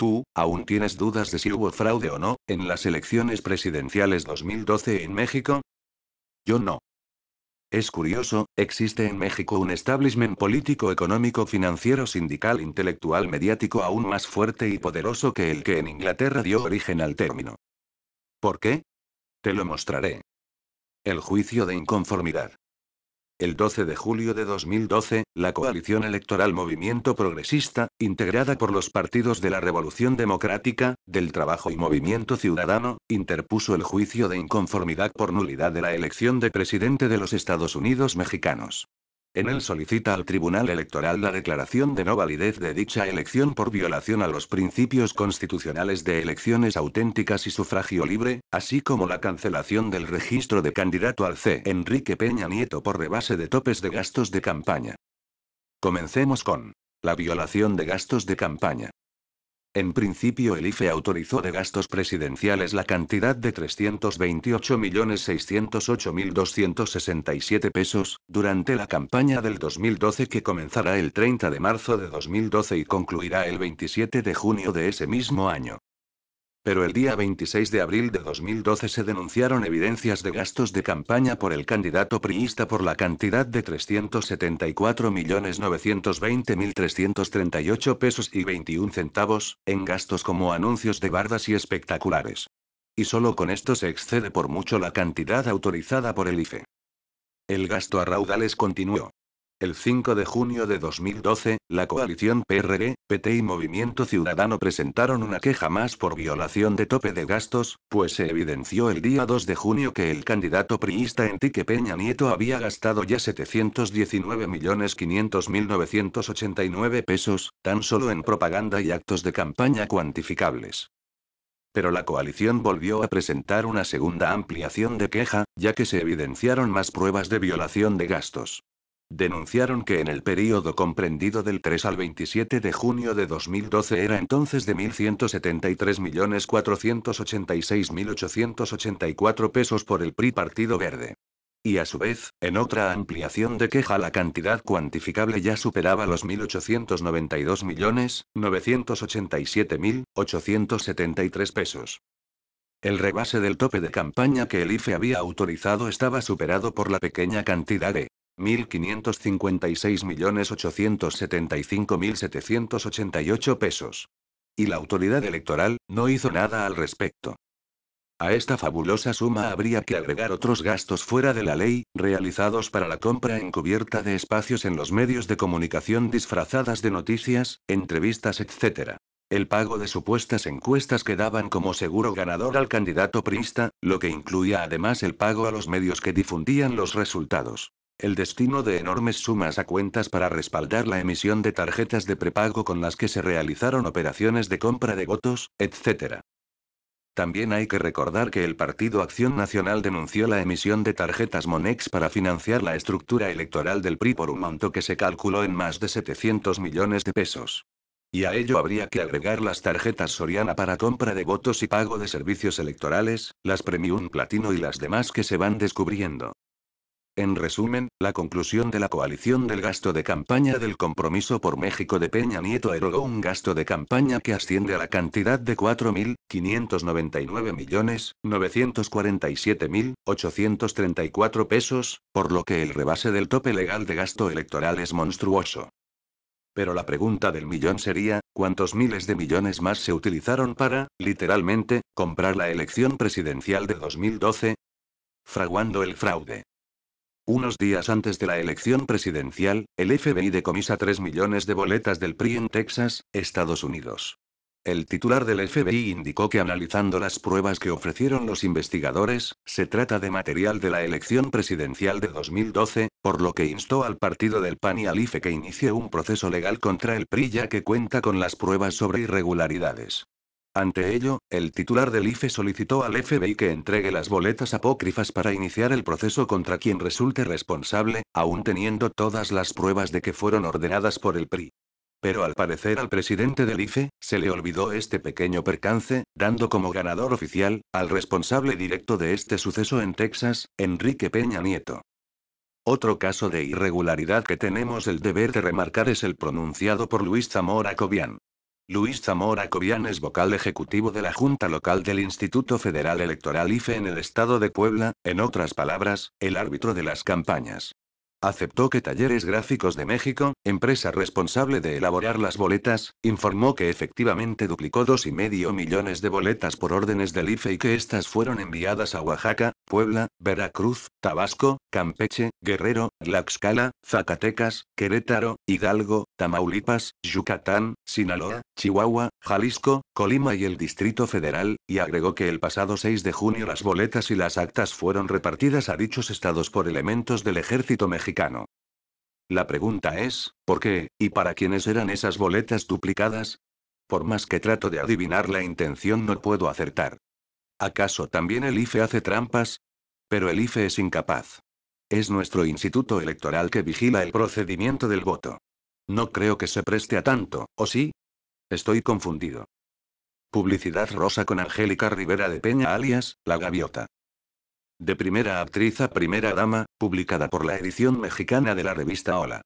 ¿Tú, aún tienes dudas de si hubo fraude o no, en las elecciones presidenciales 2012 en México? Yo no. Es curioso, existe en México un establishment político, económico, financiero, sindical, intelectual, mediático aún más fuerte y poderoso que el que en Inglaterra dio origen al término. ¿Por qué? Te lo mostraré. El juicio de inconformidad. El 12 de julio de 2012, la coalición electoral Movimiento Progresista, integrada por los partidos de la Revolución Democrática, del Trabajo y Movimiento Ciudadano, interpuso el juicio de inconformidad por nulidad de la elección de presidente de los Estados Unidos mexicanos. En él solicita al Tribunal Electoral la declaración de no validez de dicha elección por violación a los principios constitucionales de elecciones auténticas y sufragio libre, así como la cancelación del registro de candidato al C. Enrique Peña Nieto por rebase de topes de gastos de campaña. Comencemos con la violación de gastos de campaña. En principio el IFE autorizó de gastos presidenciales la cantidad de 328.608.267 pesos, durante la campaña del 2012 que comenzará el 30 de marzo de 2012 y concluirá el 27 de junio de ese mismo año. Pero el día 26 de abril de 2012 se denunciaron evidencias de gastos de campaña por el candidato priista por la cantidad de 374.920.338 pesos y 21 centavos, en gastos como anuncios de bardas y espectaculares. Y solo con esto se excede por mucho la cantidad autorizada por el IFE. El gasto a raudales continuó. El 5 de junio de 2012, la coalición PRD, PT y Movimiento Ciudadano presentaron una queja más por violación de tope de gastos, pues se evidenció el día 2 de junio que el candidato priista Enrique Peña Nieto había gastado ya 719.500.989 pesos, tan solo en propaganda y actos de campaña cuantificables. Pero la coalición volvió a presentar una segunda ampliación de queja, ya que se evidenciaron más pruebas de violación de gastos. Denunciaron que en el período comprendido del 3 al 27 de junio de 2012 era entonces de 1.173.486.884 pesos por el PRI Partido Verde. Y a su vez, en otra ampliación de queja la cantidad cuantificable ya superaba los 1.892.987.873 pesos. El rebase del tope de campaña que el IFE había autorizado estaba superado por la pequeña cantidad de 1.556.875.788 pesos. Y la autoridad electoral no hizo nada al respecto. A esta fabulosa suma habría que agregar otros gastos fuera de la ley, realizados para la compra encubierta de espacios en los medios de comunicación disfrazadas de noticias, entrevistas, etc. El pago de supuestas encuestas que daban como seguro ganador al candidato priista, lo que incluía además el pago a los medios que difundían los resultados. El destino de enormes sumas a cuentas para respaldar la emisión de tarjetas de prepago con las que se realizaron operaciones de compra de votos, etc. También hay que recordar que el Partido Acción Nacional denunció la emisión de tarjetas Monex para financiar la estructura electoral del PRI por un monto que se calculó en más de 700 millones de pesos. Y a ello habría que agregar las tarjetas Soriana para compra de votos y pago de servicios electorales, las Premium Platino y las demás que se van descubriendo. En resumen, la conclusión de la coalición del gasto de campaña del Compromiso por México de Peña Nieto erogó un gasto de campaña que asciende a la cantidad de 4.599.947.834 pesos, por lo que el rebase del tope legal de gasto electoral es monstruoso. Pero la pregunta del millón sería, ¿cuántos miles de millones más se utilizaron para, literalmente, comprar la elección presidencial de 2012? Fraguando el fraude. Unos días antes de la elección presidencial, el FBI decomisa 3 millones de boletas del PRI en Texas, Estados Unidos. El titular del FBI indicó que analizando las pruebas que ofrecieron los investigadores, se trata de material de la elección presidencial de 2012, por lo que instó al partido del PAN y al IFE que inicie un proceso legal contra el PRI ya que cuenta con las pruebas sobre irregularidades. Ante ello, el titular del IFE solicitó al FBI que entregue las boletas apócrifas para iniciar el proceso contra quien resulte responsable, aún teniendo todas las pruebas de que fueron ordenadas por el PRI. Pero al parecer al presidente del IFE, se le olvidó este pequeño percance, dando como ganador oficial, al responsable directo de este suceso en Texas, Enrique Peña Nieto. Otro caso de irregularidad que tenemos el deber de remarcar es el pronunciado por Luis Zamora Cobian. Luis Zamora Cobian es vocal ejecutivo de la Junta Local del Instituto Federal Electoral IFE en el estado de Puebla, en otras palabras, el árbitro de las campañas. Aceptó que Talleres Gráficos de México, empresa responsable de elaborar las boletas, informó que efectivamente duplicó 2,5 millones de boletas por órdenes del IFE y que estas fueron enviadas a Oaxaca, Puebla, Veracruz, Tabasco, Campeche, Guerrero, Tlaxcala, Zacatecas, Querétaro, Hidalgo, Tamaulipas, Yucatán, Sinaloa, Chihuahua, Jalisco, Colima y el Distrito Federal, y agregó que el pasado 6 de junio las boletas y las actas fueron repartidas a dichos estados por elementos del ejército mexicano. La pregunta es, ¿por qué, y para quiénes eran esas boletas duplicadas? Por más que trato de adivinar la intención no puedo acertar. ¿Acaso también el IFE hace trampas? Pero el IFE es incapaz. Es nuestro instituto electoral que vigila el procedimiento del voto. No creo que se preste a tanto, ¿o sí? Estoy confundido. Publicidad rosa con Angélica Rivera de Peña alias, La Gaviota. De primera actriz a primera dama, publicada por la edición mexicana de la revista Hola.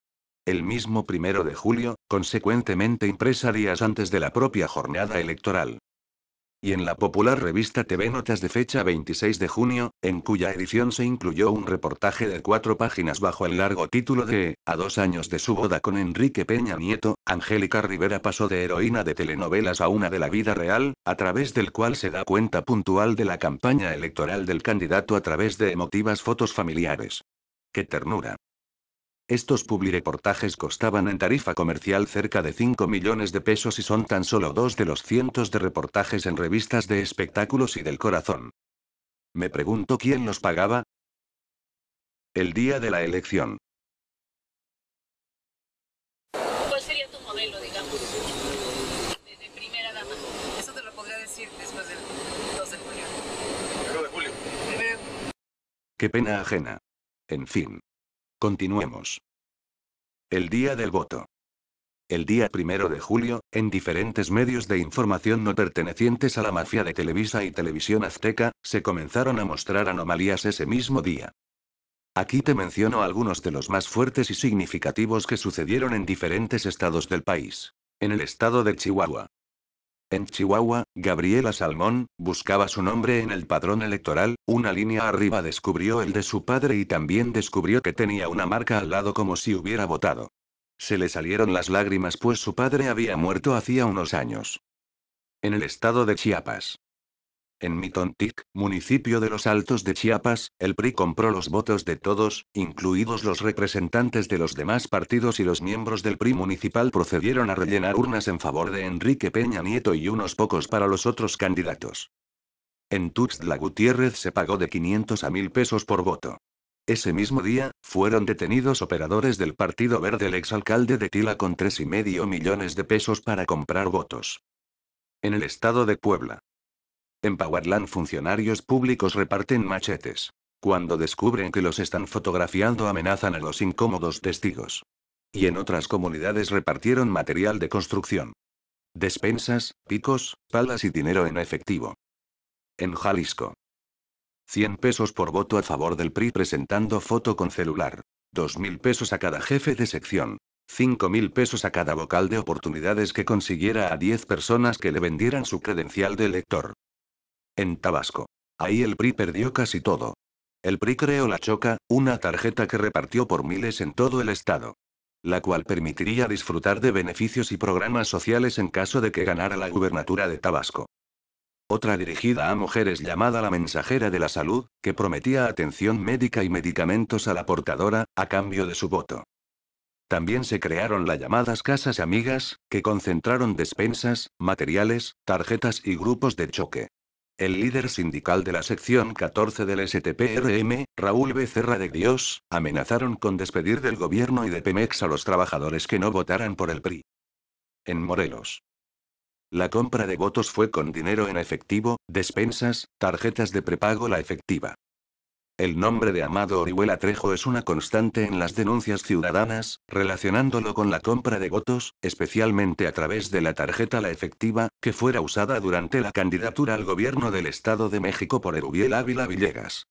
El mismo 1 de julio, consecuentemente impresa días antes de la propia jornada electoral. Y en la popular revista TV Notas de fecha 26 de junio, en cuya edición se incluyó un reportaje de 4 páginas bajo el largo título de, a 2 años de su boda con Enrique Peña Nieto, Angélica Rivera pasó de heroína de telenovelas a una de la vida real, a través del cual se da cuenta puntual de la campaña electoral del candidato a través de emotivas fotos familiares. ¡Qué ternura! Estos publireportajes costaban en tarifa comercial cerca de 5 millones de pesos y son tan solo 2 de los cientos de reportajes en revistas de espectáculos y del corazón. Me pregunto quién los pagaba. El día de la elección. ¿Cuál sería tu modelo, digamos, de primera dama? Eso te lo podría decir después del 2 de julio. 1 de julio. Primero. Qué pena ajena. En fin. Continuemos. El día del voto. El día 1 de julio, en diferentes medios de información no pertenecientes a la mafia de Televisa y Televisión Azteca, se comenzaron a mostrar anomalías ese mismo día. Aquí te menciono algunos de los más fuertes y significativos que sucedieron en diferentes estados del país. En el estado de Chihuahua. En Chihuahua, Gabriela Salmón buscaba su nombre en el padrón electoral, una línea arriba descubrió el de su padre y también descubrió que tenía una marca al lado como si hubiera votado. Se le salieron las lágrimas pues su padre había muerto hacía unos años. En el estado de Chiapas. En Mitontic, municipio de los Altos de Chiapas, el PRI compró los votos de todos, incluidos los representantes de los demás partidos y los miembros del PRI municipal procedieron a rellenar urnas en favor de Enrique Peña Nieto y unos pocos para los otros candidatos. En Tuxtla Gutiérrez se pagó de 500 a 1,000 pesos por voto. Ese mismo día, fueron detenidos operadores del Partido Verde el exalcalde de Tila con 3,5 millones de pesos para comprar votos. En el estado de Puebla. En Powerland funcionarios públicos reparten machetes. Cuando descubren que los están fotografiando amenazan a los incómodos testigos. Y en otras comunidades repartieron material de construcción. Despensas, picos, palas y dinero en efectivo. En Jalisco. 100 pesos por voto a favor del PRI presentando foto con celular. 2,000 pesos a cada jefe de sección. 5,000 pesos a cada vocal de oportunidades que consiguiera a 10 personas que le vendieran su credencial de elector. En Tabasco. Ahí el PRI perdió casi todo. El PRI creó la Choca, una tarjeta que repartió por miles en todo el estado. La cual permitiría disfrutar de beneficios y programas sociales en caso de que ganara la gubernatura de Tabasco. Otra dirigida a mujeres llamada la Mensajera de la Salud, que prometía atención médica y medicamentos a la portadora, a cambio de su voto. También se crearon las llamadas casas amigas, que concentraron despensas, materiales, tarjetas y grupos de choque. El líder sindical de la sección 14 del STPRM, Raúl Becerra de Dios, amenazaron con despedir del gobierno y de Pemex a los trabajadores que no votaran por el PRI. En Morelos. La compra de votos fue con dinero en efectivo, despensas, tarjetas de prepago la efectiva. El nombre de Amado Orihuela Trejo es una constante en las denuncias ciudadanas, relacionándolo con la compra de votos, especialmente a través de la tarjeta la efectiva, que fuera usada durante la candidatura al gobierno del Estado de México por Erubiel Ávila Villegas.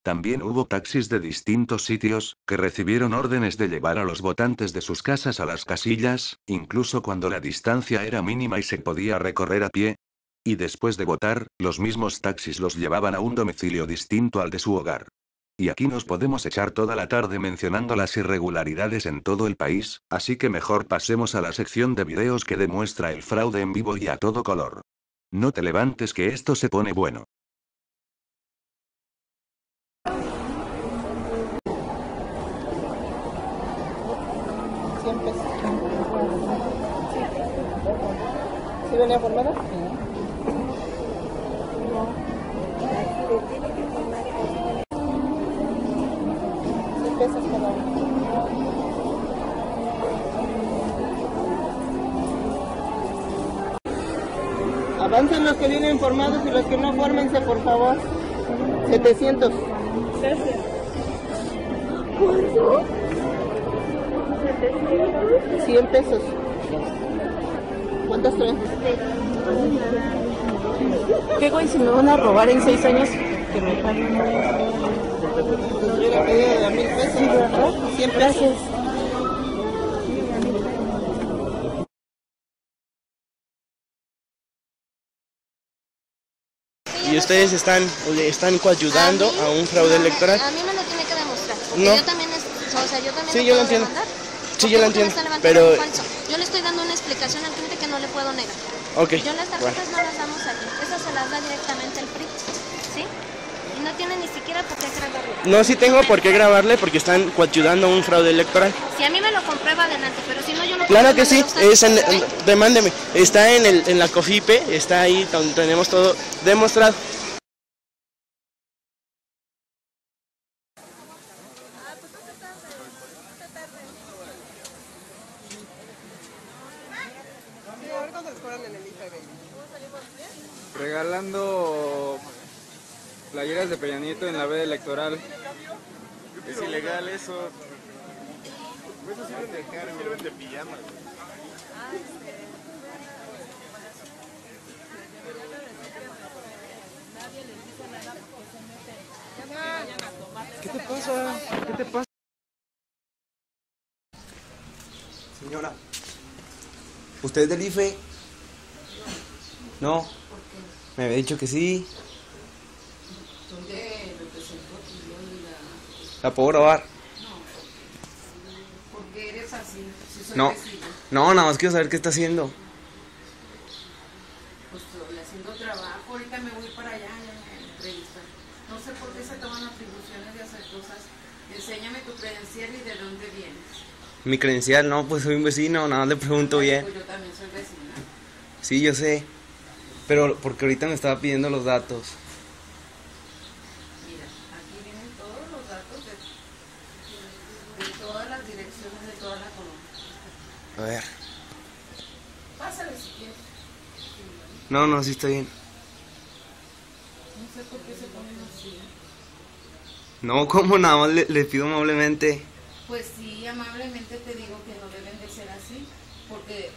También hubo taxis de distintos sitios, que recibieron órdenes de llevar a los votantes de sus casas a las casillas, incluso cuando la distancia era mínima y se podía recorrer a pie. Y después de votar, los mismos taxis los llevaban a un domicilio distinto al de su hogar. Y aquí nos podemos echar toda la tarde mencionando las irregularidades en todo el país, así que mejor pasemos a la sección de videos que demuestra el fraude en vivo y a todo color. No te levantes que esto se pone bueno. ¿Sí venía formada? Pesos cada uno. Avancen los que vienen formados y los que no, fórmense, por favor. 700. Gracias. ¿Cuánto? 700. 100 pesos. ¿Cuántos traen? ¿Qué güey? Si me van a robar en 6 años, que me paguen. Pues hubiera pedido de 1000 pesos, ¿verdad? 100 pesos. Y ustedes están coayudando a un fraude electoral. A mí me lo tiene que demostrar. Porque No. yo también, o sea, yo también Sí, lo yo lo puedo entiendo. demandar. Sí, yo lo entiendo. Pero Pero yo le estoy dando una explicación al cliente que no le puedo negar. ok. Yo las tarjetas Bueno. no las damos aquí. Esas se las da directamente el PRI. ¿Sí? Y no tiene ni siquiera por qué grabarlo. No, sí tengo por qué grabarle porque están coayudando a un fraude electoral. Si a mí me lo comprueba, adelante. Pero si no, yo no Claro puedo que sí, demandar a usted. demándeme. Está en la COFIPE, está ahí donde tenemos todo demostrado. Regalando playeras de Peña Nieto en la veda electoral. Es ilegal eso. Eso sirven de pijamas. ¿Qué te pasa? ¿Qué te pasa? Señora, ¿usted es del IFE? No. Me había dicho que sí. ¿Dónde representó tu Dios y la... ¿La puedo grabar? ¿Por qué eres así? Si soy No. vecina. No, nada más quiero saber qué está haciendo. Pues estoy haciendo trabajo, ahorita me voy para allá en la entrevista. No sé por qué se toman atribuciones de hacer cosas. Enséñame tu credencial y de dónde vienes. Mi credencial, no, pues soy un vecino, nada más le pregunto bien. Pues yo también soy vecina. Sí, yo sé. Pero porque ahorita me estaba pidiendo los datos. Mira, aquí vienen todos los datos de todas las direcciones de toda la colonia. A ver. Pásale si quieres. No, no, sí está bien. No sé por qué se ponen así. No, como nada más le pido amablemente. Pues sí, amablemente te digo que no deben de ser así, porque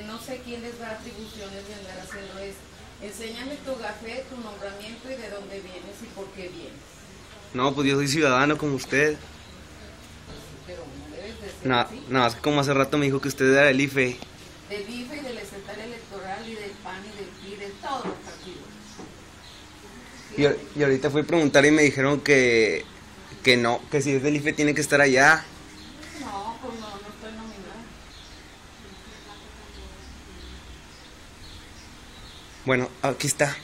no sé quién les da atribuciones de andar haciendo eso. Enséñame tu gafé, tu nombramiento y de dónde vienes y por qué vienes. No, pues yo soy ciudadano como usted. Pero no debes de ser Nada así. más que como hace rato me dijo que usted era del IFE. Del IFE y del Estatal Electoral y del PAN y del PRI, de todos los partidos. Y ahorita fui a preguntar y me dijeron que no, que si es del IFE tiene que estar allá. No, pues no estoy nominada. Bueno, aquí está.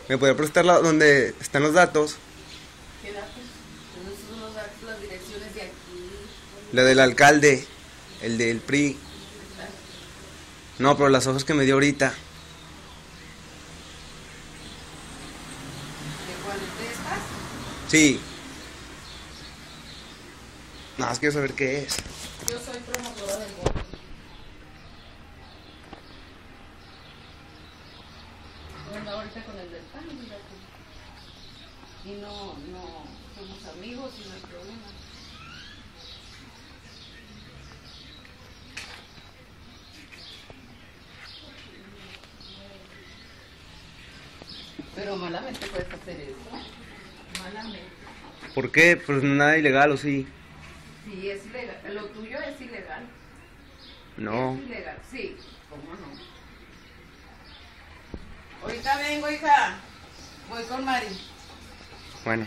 ¿Me puede prestar donde están los datos? ¿Qué datos? Pues esos son los datos, las direcciones de aquí. La del alcalde, el del PRI. No, pero las hojas que me dio ahorita. ¿De cuál de estas? Sí. Nada más quiero saber qué es. Yo soy promotora del voto. Ando ahorita con el del PAN, fíjate. Y no somos amigos y no hay problema. Pero malamente puedes hacer eso. Malamente. ¿Por qué? Pues nada ilegal, ¿o sí? Sí, es ilegal. Lo tuyo es ilegal. No. Es ilegal, sí. ¿Cómo no? Ahorita vengo, hija. Voy con Mari. Bueno.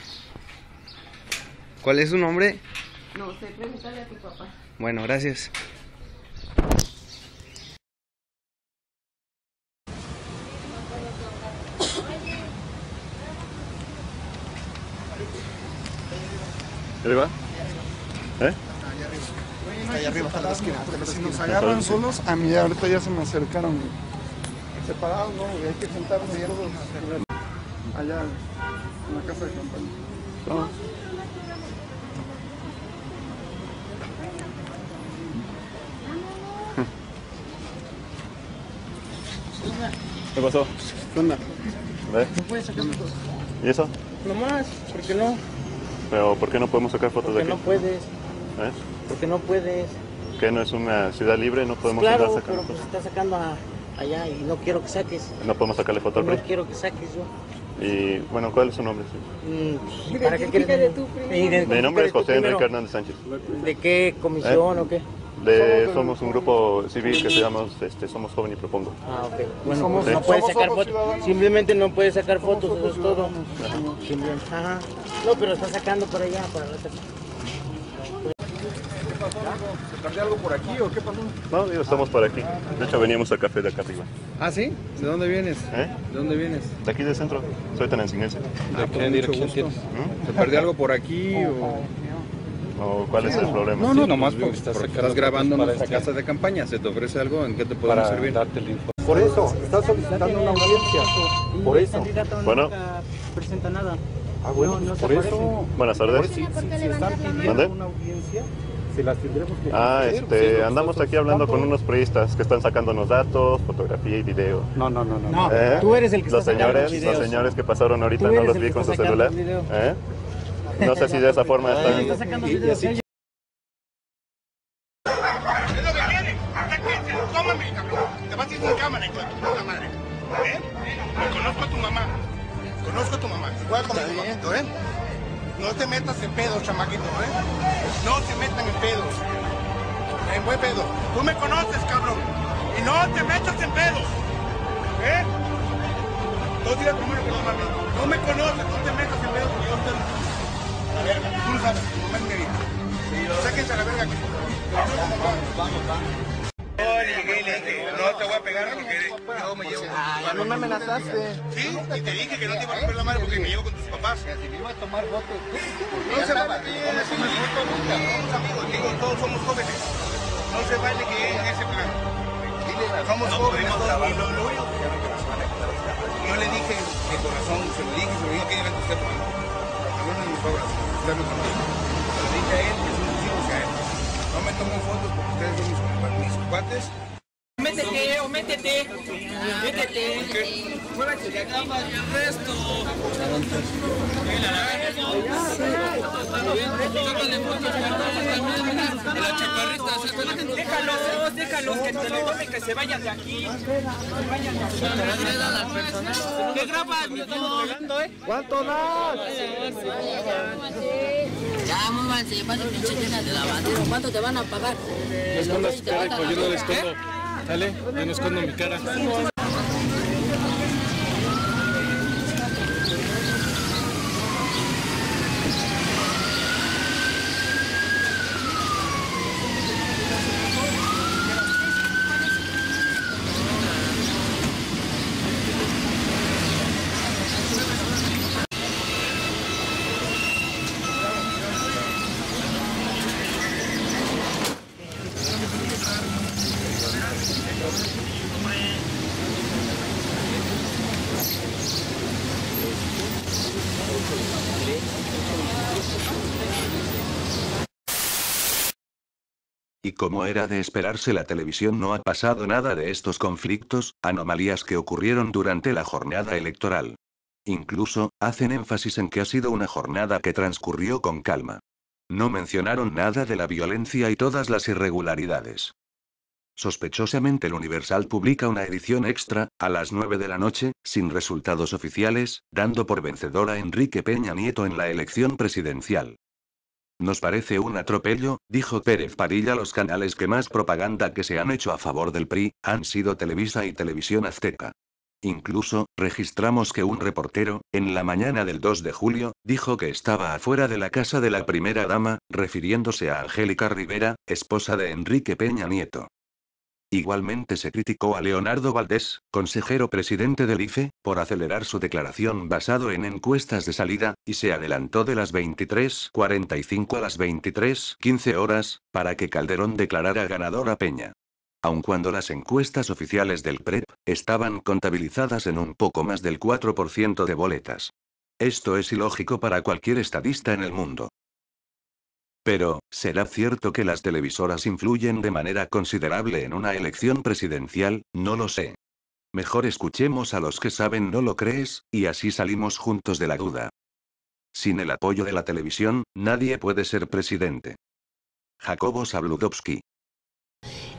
¿Cuál es su nombre? No sé, pregúntale a tu papá. Bueno, gracias. ¿Arriba? ¿Eh? Allá arriba, está la esquina. Porque si nos agarran solos, a mí ahorita ya se me acercaron. Separados, no, hay que sentarnos allá en la casa de campaña. No. ¿Qué pasó? ¿Qué onda? ¿Ve? ¿No puedes sacar fotos? ¿Y eso? Nomás, ¿por qué no? ¿Pero por qué no podemos sacar fotos de Porque aquí? no puedes, ¿Eh? porque no puedes. ¿Que no es una ciudad libre? ¿No podemos Claro, andar sacando pero pues fotos? está sacando allá y no quiero que saques. ¿No podemos sacarle foto al No PRI? quiero que saques yo. Y bueno, ¿cuál es su nombre? ¿Para qué quieres? Mi nombre es José Enrique Hernández Sánchez. ¿De qué comisión o qué? Somos un grupo civil que se llama Somos Joven y Propongo. Ah, ok. Bueno, no puedes sacar fotos. Simplemente no puedes sacar fotos, eso es todo. Simplemente. Ajá. No, pero está sacando para allá, para la casa. ¿Qué pasó, amigo? ¿Se perdió algo por aquí o qué pasó? No, digo, estamos por aquí. De hecho, veníamos a café de acá arriba. ¿Ah, sí? ¿De dónde vienes? ¿Eh? ¿De dónde vienes? De aquí del centro. Soy tanancinense. ¿De qué dirección tienes? ¿Se perdió algo por aquí o...? ¿O cuál es el problema? No, no, nomás porque estás grabando en nuestra casa de campaña. ¿Se te ofrece algo? ¿En qué te podemos servir? Por eso, estás solicitando una audiencia. Por eso. Bueno. Nunca presenta nada. Ah, bueno, No se por aparece. eso. Buenas tardes. Si están pidiendo ¿Mande? una audiencia, se las tendremos que hacer. Andamos aquí hablando con unos periodistas que están sacándonos datos, fotografía y video. No. No, tú eres el que Los está sacando señores, los videos. los señores que pasaron ahorita Tú no eres los el vi que con su está sacando celular. el video. No sé si de esa forma Está están. sacando videos. Es lo que tiene. Tómame, cabrón. Te vas a ir sin cámara, hijo de tu puta madre. ¿Eh? Conozco a tu mamá. Conozco a tu mamá. Igual como tu mamito, ¿eh? No te metas en pedos, chamaquito, ¿eh? No te metan en pedos. En buen pedo. Tú me conoces, cabrón. Y no te metas en pedos. ¿Eh? Dos días primero que no mames. No me conoces, no te metas en pedos porque yo te... La verga. Tú lo sabes. Tu mamá es mi vida. Sáquense a la verga aquí. Vamos. No te voy a pegar porque yo me llevo con tus papás. No me amenazaste. Sí, y te dije que no te iba a romper la madre porque me llevo con tus papás. Si me iba a tomar fotos. No se vale que somos amigos, digo, todos somos jóvenes. No se vale que en ese plan. Somos jóvenes todos. Y lo único que yo le dije de corazón, se lo dije que era usted por favor, no mis obras. Usted me conoce. Se lo dije a él, que son mis hijos a él. No me tomen fotos porque ustedes son mis cuates. Métete, o métete. Métete. Muévete de aquí. El resto. Déjalos, que te lo tomen, que se vayan de aquí. ¿Qué grabas? Me estamos pegando, ¿eh? ¿Cuánto das? Ya, muévanse, llevando pinche llena de lavadero. ¿Cuánto te van a pagar? Escondas tu cara, yo no le escondo. Dale, yo no escondo mi cara. Y como era de esperarse, la televisión no ha pasado nada de estos conflictos, anomalías que ocurrieron durante la jornada electoral. Incluso, hacen énfasis en que ha sido una jornada que transcurrió con calma. No mencionaron nada de la violencia y todas las irregularidades. Sospechosamente el Universal publica una edición extra, a las 9 de la noche, sin resultados oficiales, dando por vencedor a Enrique Peña Nieto en la elección presidencial. Nos parece un atropello, dijo Pérez Parilla. Los canales que más propaganda que se han hecho a favor del PRI, han sido Televisa y Televisión Azteca. Incluso, registramos que un reportero, en la mañana del 2 de julio, dijo que estaba afuera de la casa de la primera dama, refiriéndose a Angélica Rivera, esposa de Enrique Peña Nieto. Igualmente se criticó a Leonardo Valdés, consejero presidente del IFE, por acelerar su declaración basado en encuestas de salida, y se adelantó de las 23:45 a las 23:15 horas, para que Calderón declarara ganador a Peña. Aun cuando las encuestas oficiales del PREP, estaban contabilizadas en un poco más del 4% de boletas. Esto es ilógico para cualquier estadista en el mundo. Pero, ¿será cierto que las televisoras influyen de manera considerable en una elección presidencial? No lo sé. Mejor escuchemos a los que saben. ¿No lo crees? Y así salimos juntos de la duda. Sin el apoyo de la televisión, nadie puede ser presidente. Jacobo Zabludovsky.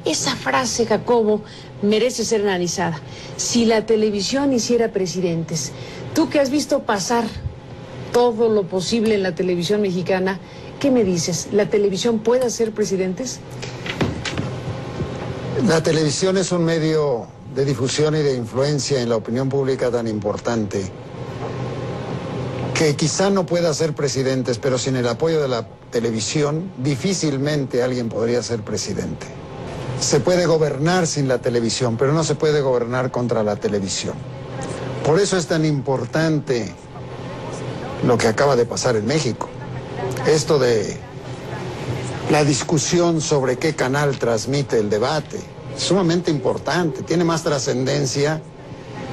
Esa frase, Jacobo, merece ser analizada. Si la televisión hiciera presidentes, tú que has visto pasar todo lo posible en la televisión mexicana, ¿qué me dices? ¿La televisión puede hacer presidentes? La televisión es un medio de difusión y de influencia en la opinión pública tan importante que quizá no pueda ser presidentes, pero sin el apoyo de la televisión difícilmente alguien podría ser presidente. Se puede gobernar sin la televisión, pero no se puede gobernar contra la televisión. Por eso es tan importante lo que acaba de pasar en México. Esto de la discusión sobre qué canal transmite el debate, es sumamente importante, tiene más trascendencia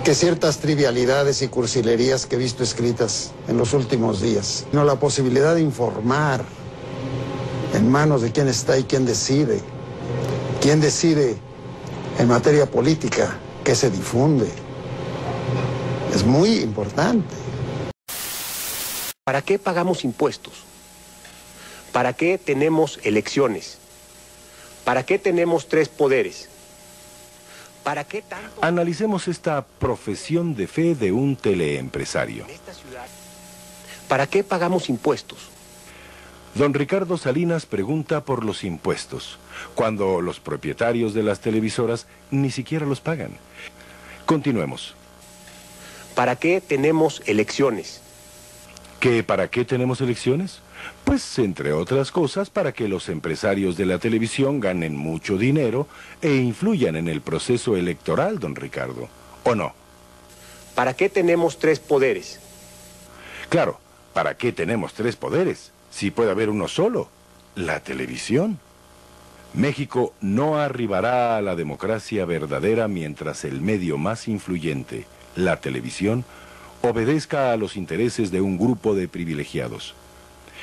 que ciertas trivialidades y cursilerías que he visto escritas en los últimos días. No, la posibilidad de informar en manos de quién está y quién decide en materia política, qué se difunde, es muy importante. ¿Para qué pagamos impuestos? ¿Para qué tenemos elecciones? ¿Para qué tenemos 3 poderes? ¿Para qué tanto? Analicemos esta profesión de fe de un teleempresario. ¿Para qué pagamos impuestos? Don Ricardo Salinas pregunta por los impuestos, cuando los propietarios de las televisoras ni siquiera los pagan. Continuemos. ¿Para qué tenemos elecciones? ¿Qué para qué tenemos elecciones? Pues, entre otras cosas, para que los empresarios de la televisión ganen mucho dinero e influyan en el proceso electoral, don Ricardo. ¿O no? ¿Para qué tenemos 3 poderes? Claro, ¿para qué tenemos 3 poderes? Si puede haber uno solo, la televisión. México no arribará a la democracia verdadera mientras el medio más influyente, la televisión, obedezca a los intereses de un grupo de privilegiados.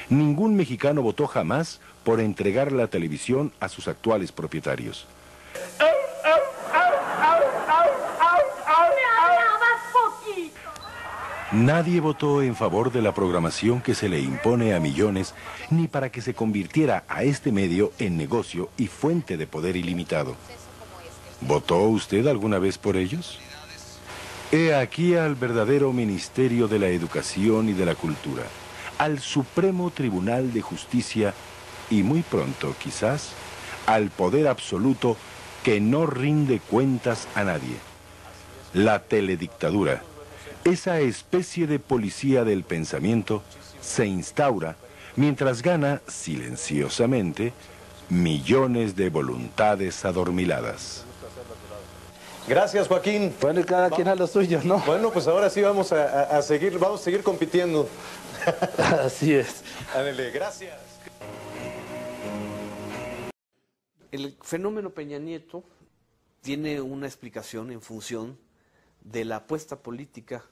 Ningún mexicano votó jamás por entregar la televisión a sus actuales propietarios. Nadie votó en favor de la programación que se le impone a millones, ni para que se convirtiera a este medio en negocio y fuente de poder ilimitado. ¿Votó usted alguna vez por ellos? He aquí al verdadero Ministerio de la Educación y de la Cultura, al Supremo Tribunal de Justicia y muy pronto, quizás, al poder absoluto que no rinde cuentas a nadie. La teledictadura, esa especie de policía del pensamiento, se instaura mientras gana silenciosamente millones de voluntades adormiladas. Gracias, Joaquín. Bueno, cada quien a lo suyo, ¿no? Bueno, pues ahora sí vamos a seguir compitiendo. Así es. Ándale, gracias. El fenómeno Peña Nieto tiene una explicación en función de la apuesta política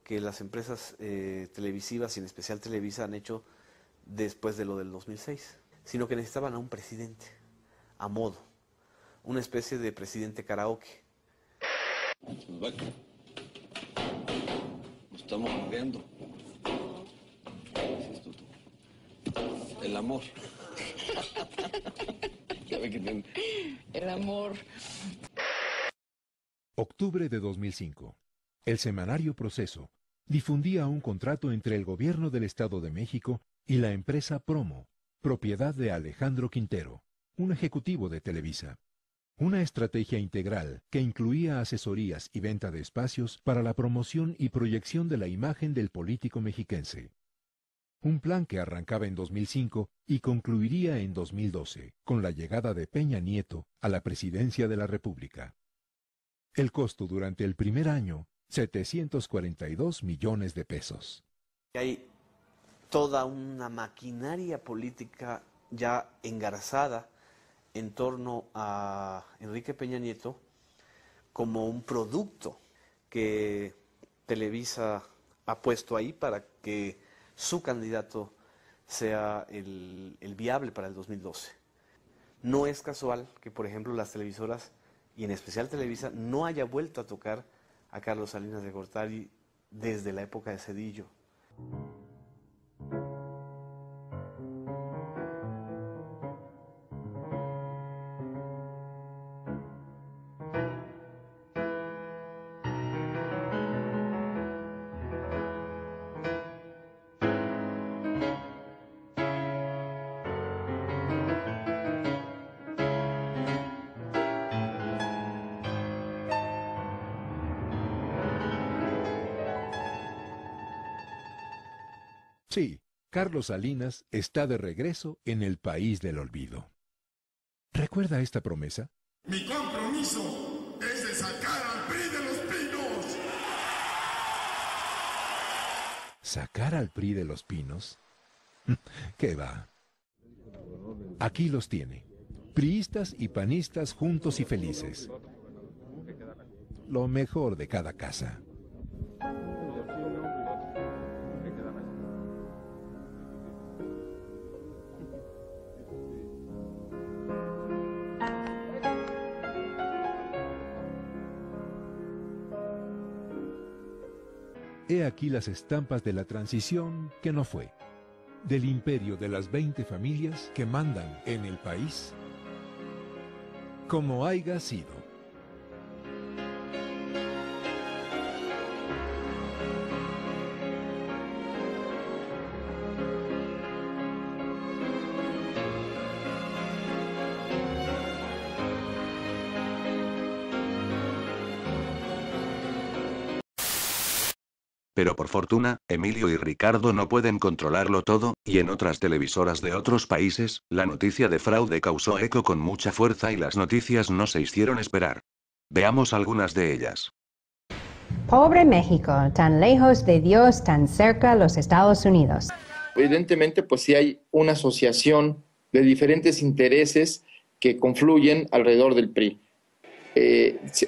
que las empresas televisivas, y en especial Televisa, han hecho después de lo del 2006. Sino que necesitaban a un presidente, a modo, una especie de presidente karaoke. Nos estamos muriendo. El amor. sabe que el amor. Octubre de 2005. El semanario Proceso difundía un contrato entre el gobierno del Estado de México y la empresa Promo, propiedad de Alejandro Quintero, un ejecutivo de Televisa. Una estrategia integral que incluía asesorías y venta de espacios para la promoción y proyección de la imagen del político mexiquense. Un plan que arrancaba en 2005 y concluiría en 2012, con la llegada de Peña Nieto a la presidencia de la República. El costo durante el primer año, 742 millones de pesos. Hay toda una maquinaria política ya engarzada en torno a Enrique Peña Nieto como un producto que Televisa ha puesto ahí para que su candidato sea el viable para el 2012. No es casual que, por ejemplo, las televisoras, y en especial Televisa, no haya vuelto a tocar a Carlos Salinas de Gortari desde la época de Zedillo. Sí, Carlos Salinas está de regreso en el país del olvido. ¿Recuerda esta promesa? Mi compromiso es de sacar al PRI de los Pinos. ¿Sacar al PRI de los Pinos? ¿Qué va? Aquí los tiene. Priistas y panistas juntos y felices. Lo mejor de cada casa. He aquí las estampas de la transición que no fue, del imperio de las 20 familias que mandan en el país, como haya sido. Pero por fortuna, Emilio y Ricardo no pueden controlarlo todo, y en otras televisoras de otros países, la noticia de fraude causó eco con mucha fuerza y las noticias no se hicieron esperar. Veamos algunas de ellas. Pobre México, tan lejos de Dios, tan cerca los Estados Unidos. Evidentemente, pues sí hay una asociación de diferentes intereses que confluyen alrededor del PRI.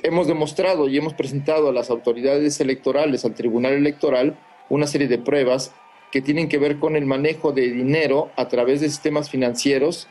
Hemos demostrado y hemos presentado a las autoridades electorales, al Tribunal Electoral, una serie de pruebas que tienen que ver con el manejo de dinero a través de sistemas financieros,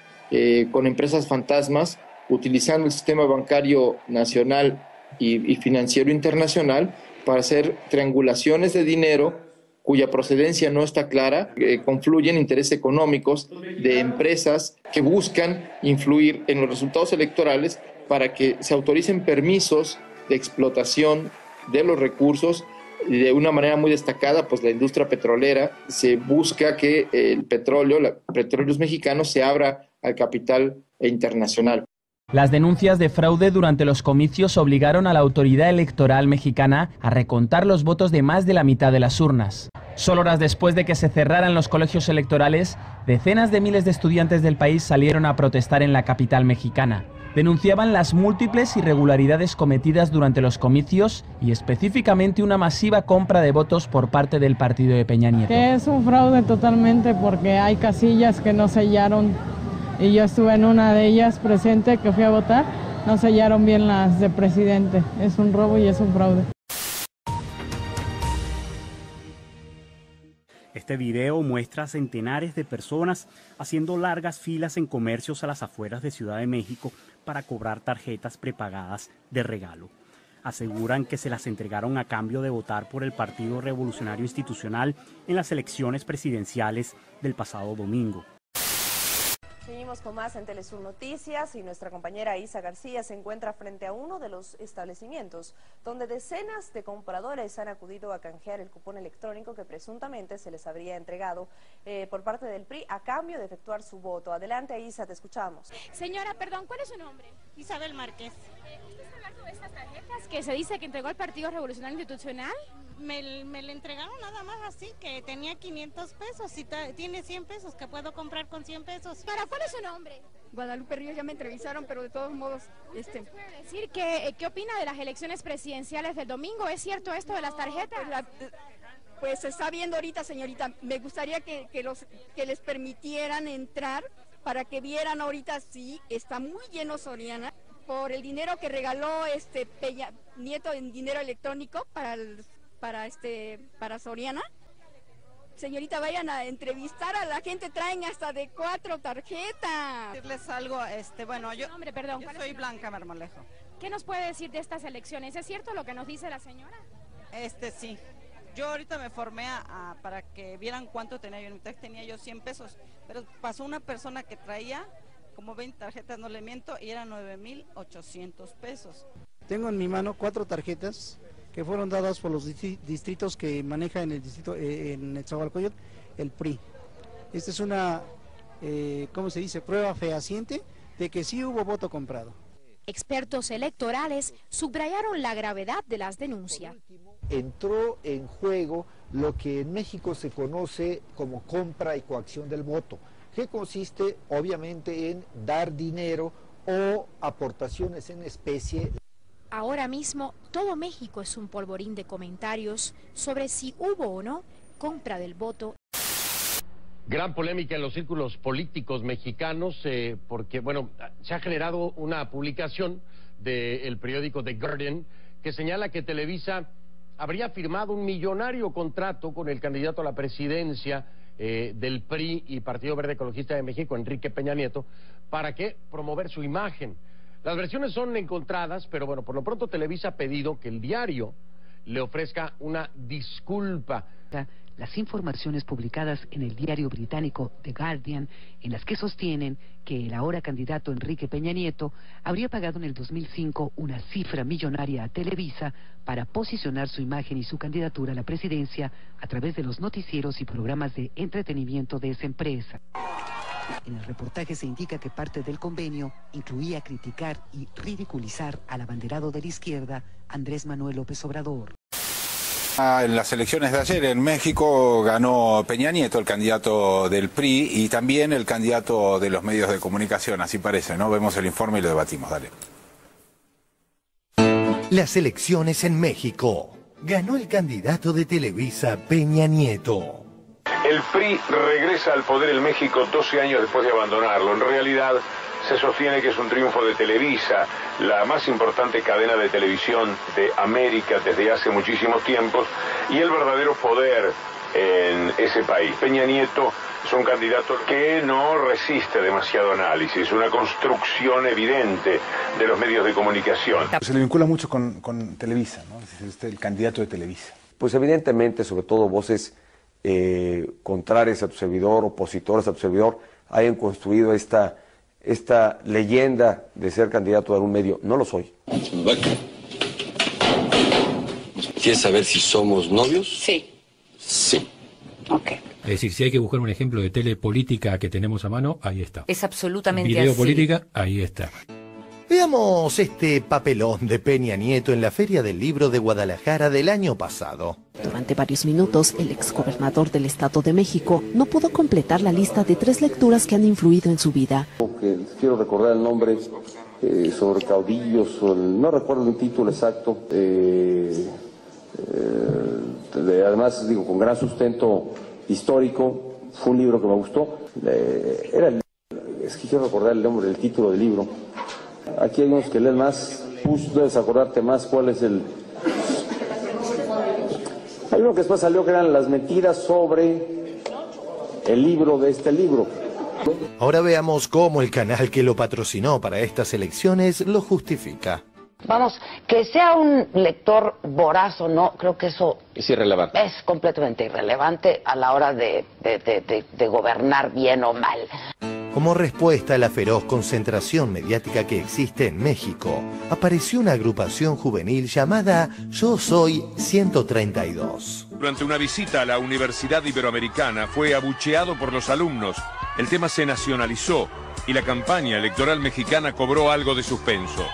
con empresas fantasmas, utilizando el sistema bancario nacional y financiero internacional para hacer triangulaciones de dinero cuya procedencia no está clara, confluyen intereses económicos de empresas que buscan influir en los resultados electorales para que se autoricen permisos de explotación de los recursos. De una manera muy destacada, pues la industria petrolera, se busca que el petróleo, los petróleos mexicanos, se abra al capital internacional. Las denuncias de fraude durante los comicios obligaron a la autoridad electoral mexicana a recontar los votos de más de la mitad de las urnas. Solo horas después de que se cerraran los colegios electorales, decenas de miles de estudiantes del país salieron a protestar en la capital mexicana. Denunciaban las múltiples irregularidades cometidas durante los comicios y específicamente una masiva compra de votos por parte del partido de Peña Nieto. Que es un fraude totalmente porque hay casillas que no sellaron y yo estuve en una de ellas presente que fui a votar, no sellaron bien las de presidente. Es un robo y es un fraude. Este video muestra a centenares de personas haciendo largas filas en comercios a las afueras de Ciudad de México para cobrar tarjetas prepagadas de regalo. Aseguran que se las entregaron a cambio de votar por el Partido Revolucionario Institucional en las elecciones presidenciales del pasado domingo. Sí, Seguimos con más en Telesur Noticias y nuestra compañera Isa García se encuentra frente a uno de los establecimientos donde decenas de compradores han acudido a canjear el cupón electrónico que presuntamente se les habría entregado por parte del PRI a cambio de efectuar su voto. Adelante, Isa, te escuchamos. Señora, perdón, ¿cuál es su nombre? Isabel Márquez. ¿Usted está hablando de estas tarjetas que se dice que entregó el Partido Revolucionario Institucional? Me le entregaron nada más así, que tenía 500 pesos y tiene 100 pesos, que puedo comprar con 100 pesos. ¿Para cuál es su nombre? Guadalupe Ríos, ya me entrevistaron, pero de todos modos... ¿Usted puede decir qué opina de las elecciones presidenciales del domingo? ¿Es cierto esto de las tarjetas? Pues se está viendo ahorita, señorita. Me gustaría que les permitieran entrar para que vieran ahorita, sí, está muy lleno Soriana, por el dinero que regaló Peña Nieto en dinero electrónico para Soriana. Señorita, vayan a entrevistar a la gente, traen hasta de 4 tarjetas. Decirles algo, bueno, yo soy Blanca Marmolejo. ¿Qué nos puede decir de estas elecciones? ¿Es cierto lo que nos dice la señora? Sí. Yo ahorita me formé para que vieran cuánto tenía yo. En mi tax tenía yo 100 pesos, pero pasó una persona que traía como 20 tarjetas, no le miento, y eran 9,800 pesos. Tengo en mi mano 4 tarjetas que fueron dadas por los distritos que maneja en el distrito, en Nezahualcóyotl, el PRI. Esta es una, ¿cómo se dice?, prueba fehaciente de que sí hubo voto comprado. Expertos electorales subrayaron la gravedad de las denuncias. Entró en juego lo que en México se conoce como compra y coacción del voto, que consiste obviamente en dar dinero o aportaciones en especie. Ahora mismo todo México es un polvorín de comentarios sobre si hubo o no compra del voto. Gran polémica en los círculos políticos mexicanos porque, bueno, se ha generado una publicación del periódico The Guardian que señala que Televisa habría firmado un millonario contrato con el candidato a la presidencia del PRI y Partido Verde Ecologista de México, Enrique Peña Nieto, ¿para qué? Promover su imagen. Las versiones son encontradas, pero bueno, por lo pronto Televisa ha pedido que el diario le ofrezca una disculpa. Las informaciones publicadas en el diario británico The Guardian, en las que sostienen que el ahora candidato Enrique Peña Nieto habría pagado en el 2005 una cifra millonaria a Televisa para posicionar su imagen y su candidatura a la presidencia a través de los noticieros y programas de entretenimiento de esa empresa. En el reportaje se indica que parte del convenio incluía criticar y ridiculizar al abanderado de la izquierda, Andrés Manuel López Obrador. En las elecciones de ayer en México ganó Peña Nieto, el candidato del PRI, y también el candidato de los medios de comunicación, así parece, ¿no? Vemos el informe y lo debatimos, dale. Las elecciones en México. Ganó el candidato de Televisa, Peña Nieto. El PRI regresa al poder en México 12 años después de abandonarlo. En realidad se sostiene que es un triunfo de Televisa, la más importante cadena de televisión de América desde hace muchísimos tiempos, y el verdadero poder en ese país. Peña Nieto es un candidato que no resiste demasiado análisis, una construcción evidente de los medios de comunicación. Se le vincula mucho con Televisa, ¿no? Es usted el candidato de Televisa. Pues evidentemente, sobre todo voces contrarias a tu servidor, opositores a tu servidor, hayan construido esta leyenda de ser candidato a un medio. No lo soy. ¿Quieres saber si somos novios? Sí. Sí. Ok. Es decir, si hay que buscar un ejemplo de telepolítica que tenemos a mano, ahí está. Es absolutamente Video así. política, ahí está. Veamos este papelón de Peña Nieto en la Feria del Libro de Guadalajara del año pasado. Durante varios minutos, el exgobernador del Estado de México no pudo completar la lista de 3 lecturas que han influido en su vida. Quiero recordar el nombre sobre caudillos, no recuerdo el título exacto, además digo con gran sustento histórico. Fue un libro que me gustó. Es que quiero recordar el nombre, el título del libro. Aquí hay unos que leen más. Debes acordarte más cuál es el... Hay uno que después salió que eran las mentiras sobre el libro de este libro. Ahora veamos cómo el canal que lo patrocinó para estas elecciones lo justifica. Vamos, que sea un lector voraz o no, creo que eso es irrelevante. Es completamente irrelevante a la hora de gobernar bien o mal. Como respuesta a la feroz concentración mediática que existe en México, apareció una agrupación juvenil llamada Yo Soy 132. Durante una visita a la Universidad Iberoamericana fue abucheado por los alumnos. El tema se nacionalizó y la campaña electoral mexicana cobró algo de suspenso.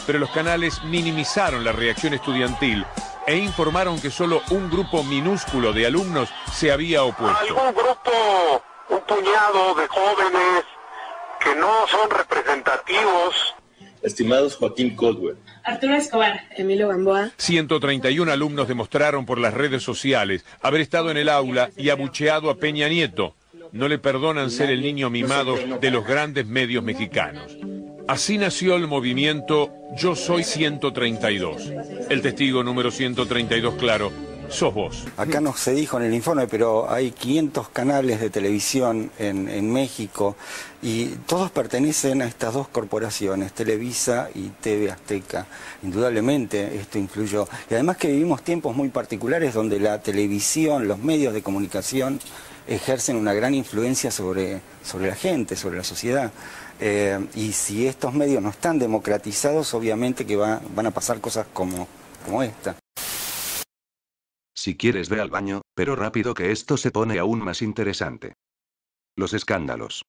Pero los canales minimizaron la reacción estudiantil e informaron que solo un grupo minúsculo de alumnos se había opuesto. Algún grupo, un puñado de jóvenes que no son representativos. Estimados Joaquín Caldwell, Arturo Escobar, Emilio Gamboa. 131 alumnos demostraron por las redes sociales haber estado en el aula y abucheado a Peña Nieto. No le perdonan ser el niño mimado de los grandes medios mexicanos. Así nació el movimiento Yo Soy 132. El testigo número 132, claro, sos vos. Acá no se dijo en el informe, pero hay 500 canales de televisión en México y todos pertenecen a estas dos corporaciones, Televisa y TV Azteca. Indudablemente esto influyó. Y además que vivimos tiempos muy particulares donde la televisión, los medios de comunicación ejercen una gran influencia sobre la gente, sobre la sociedad. Y si estos medios no están democratizados, obviamente que van a pasar cosas como esta. Si quieres ve al baño, pero rápido que esto se pone aún más interesante. Los escándalos.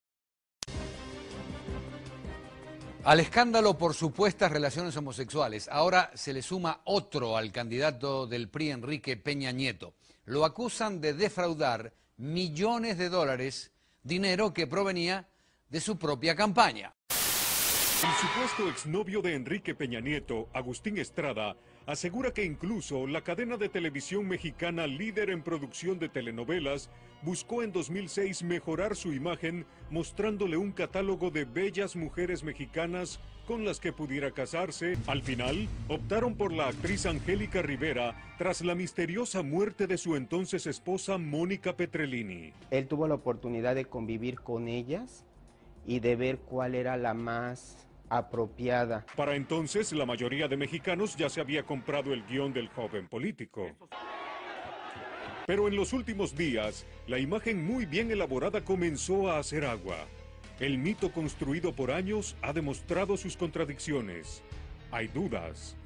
Al escándalo por supuestas relaciones homosexuales, ahora se le suma otro al candidato del PRI, Enrique Peña Nieto. Lo acusan de defraudar millones de dólares, dinero que provenía de su propia campaña. El supuesto exnovio de Enrique Peña Nieto, Agustín Estrada, asegura que incluso la cadena de televisión mexicana líder en producción de telenovelas buscó en 2006 mejorar su imagen mostrándole un catálogo de bellas mujeres mexicanas con las que pudiera casarse. Al final, optaron por la actriz Angélica Rivera tras la misteriosa muerte de su entonces esposa Mónica Petrellini. Él tuvo la oportunidad de convivir con ellas y de ver cuál era la más apropiada. Para entonces, la mayoría de mexicanos ya se había comprado el guión del joven político. Pero en los últimos días, la imagen muy bien elaborada comenzó a hacer agua. El mito construido por años ha demostrado sus contradicciones. Hay dudas.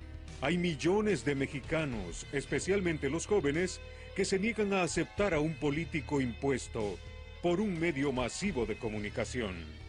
Hay millones de mexicanos, especialmente los jóvenes, que se niegan a aceptar a un político impuesto por un medio masivo de comunicación.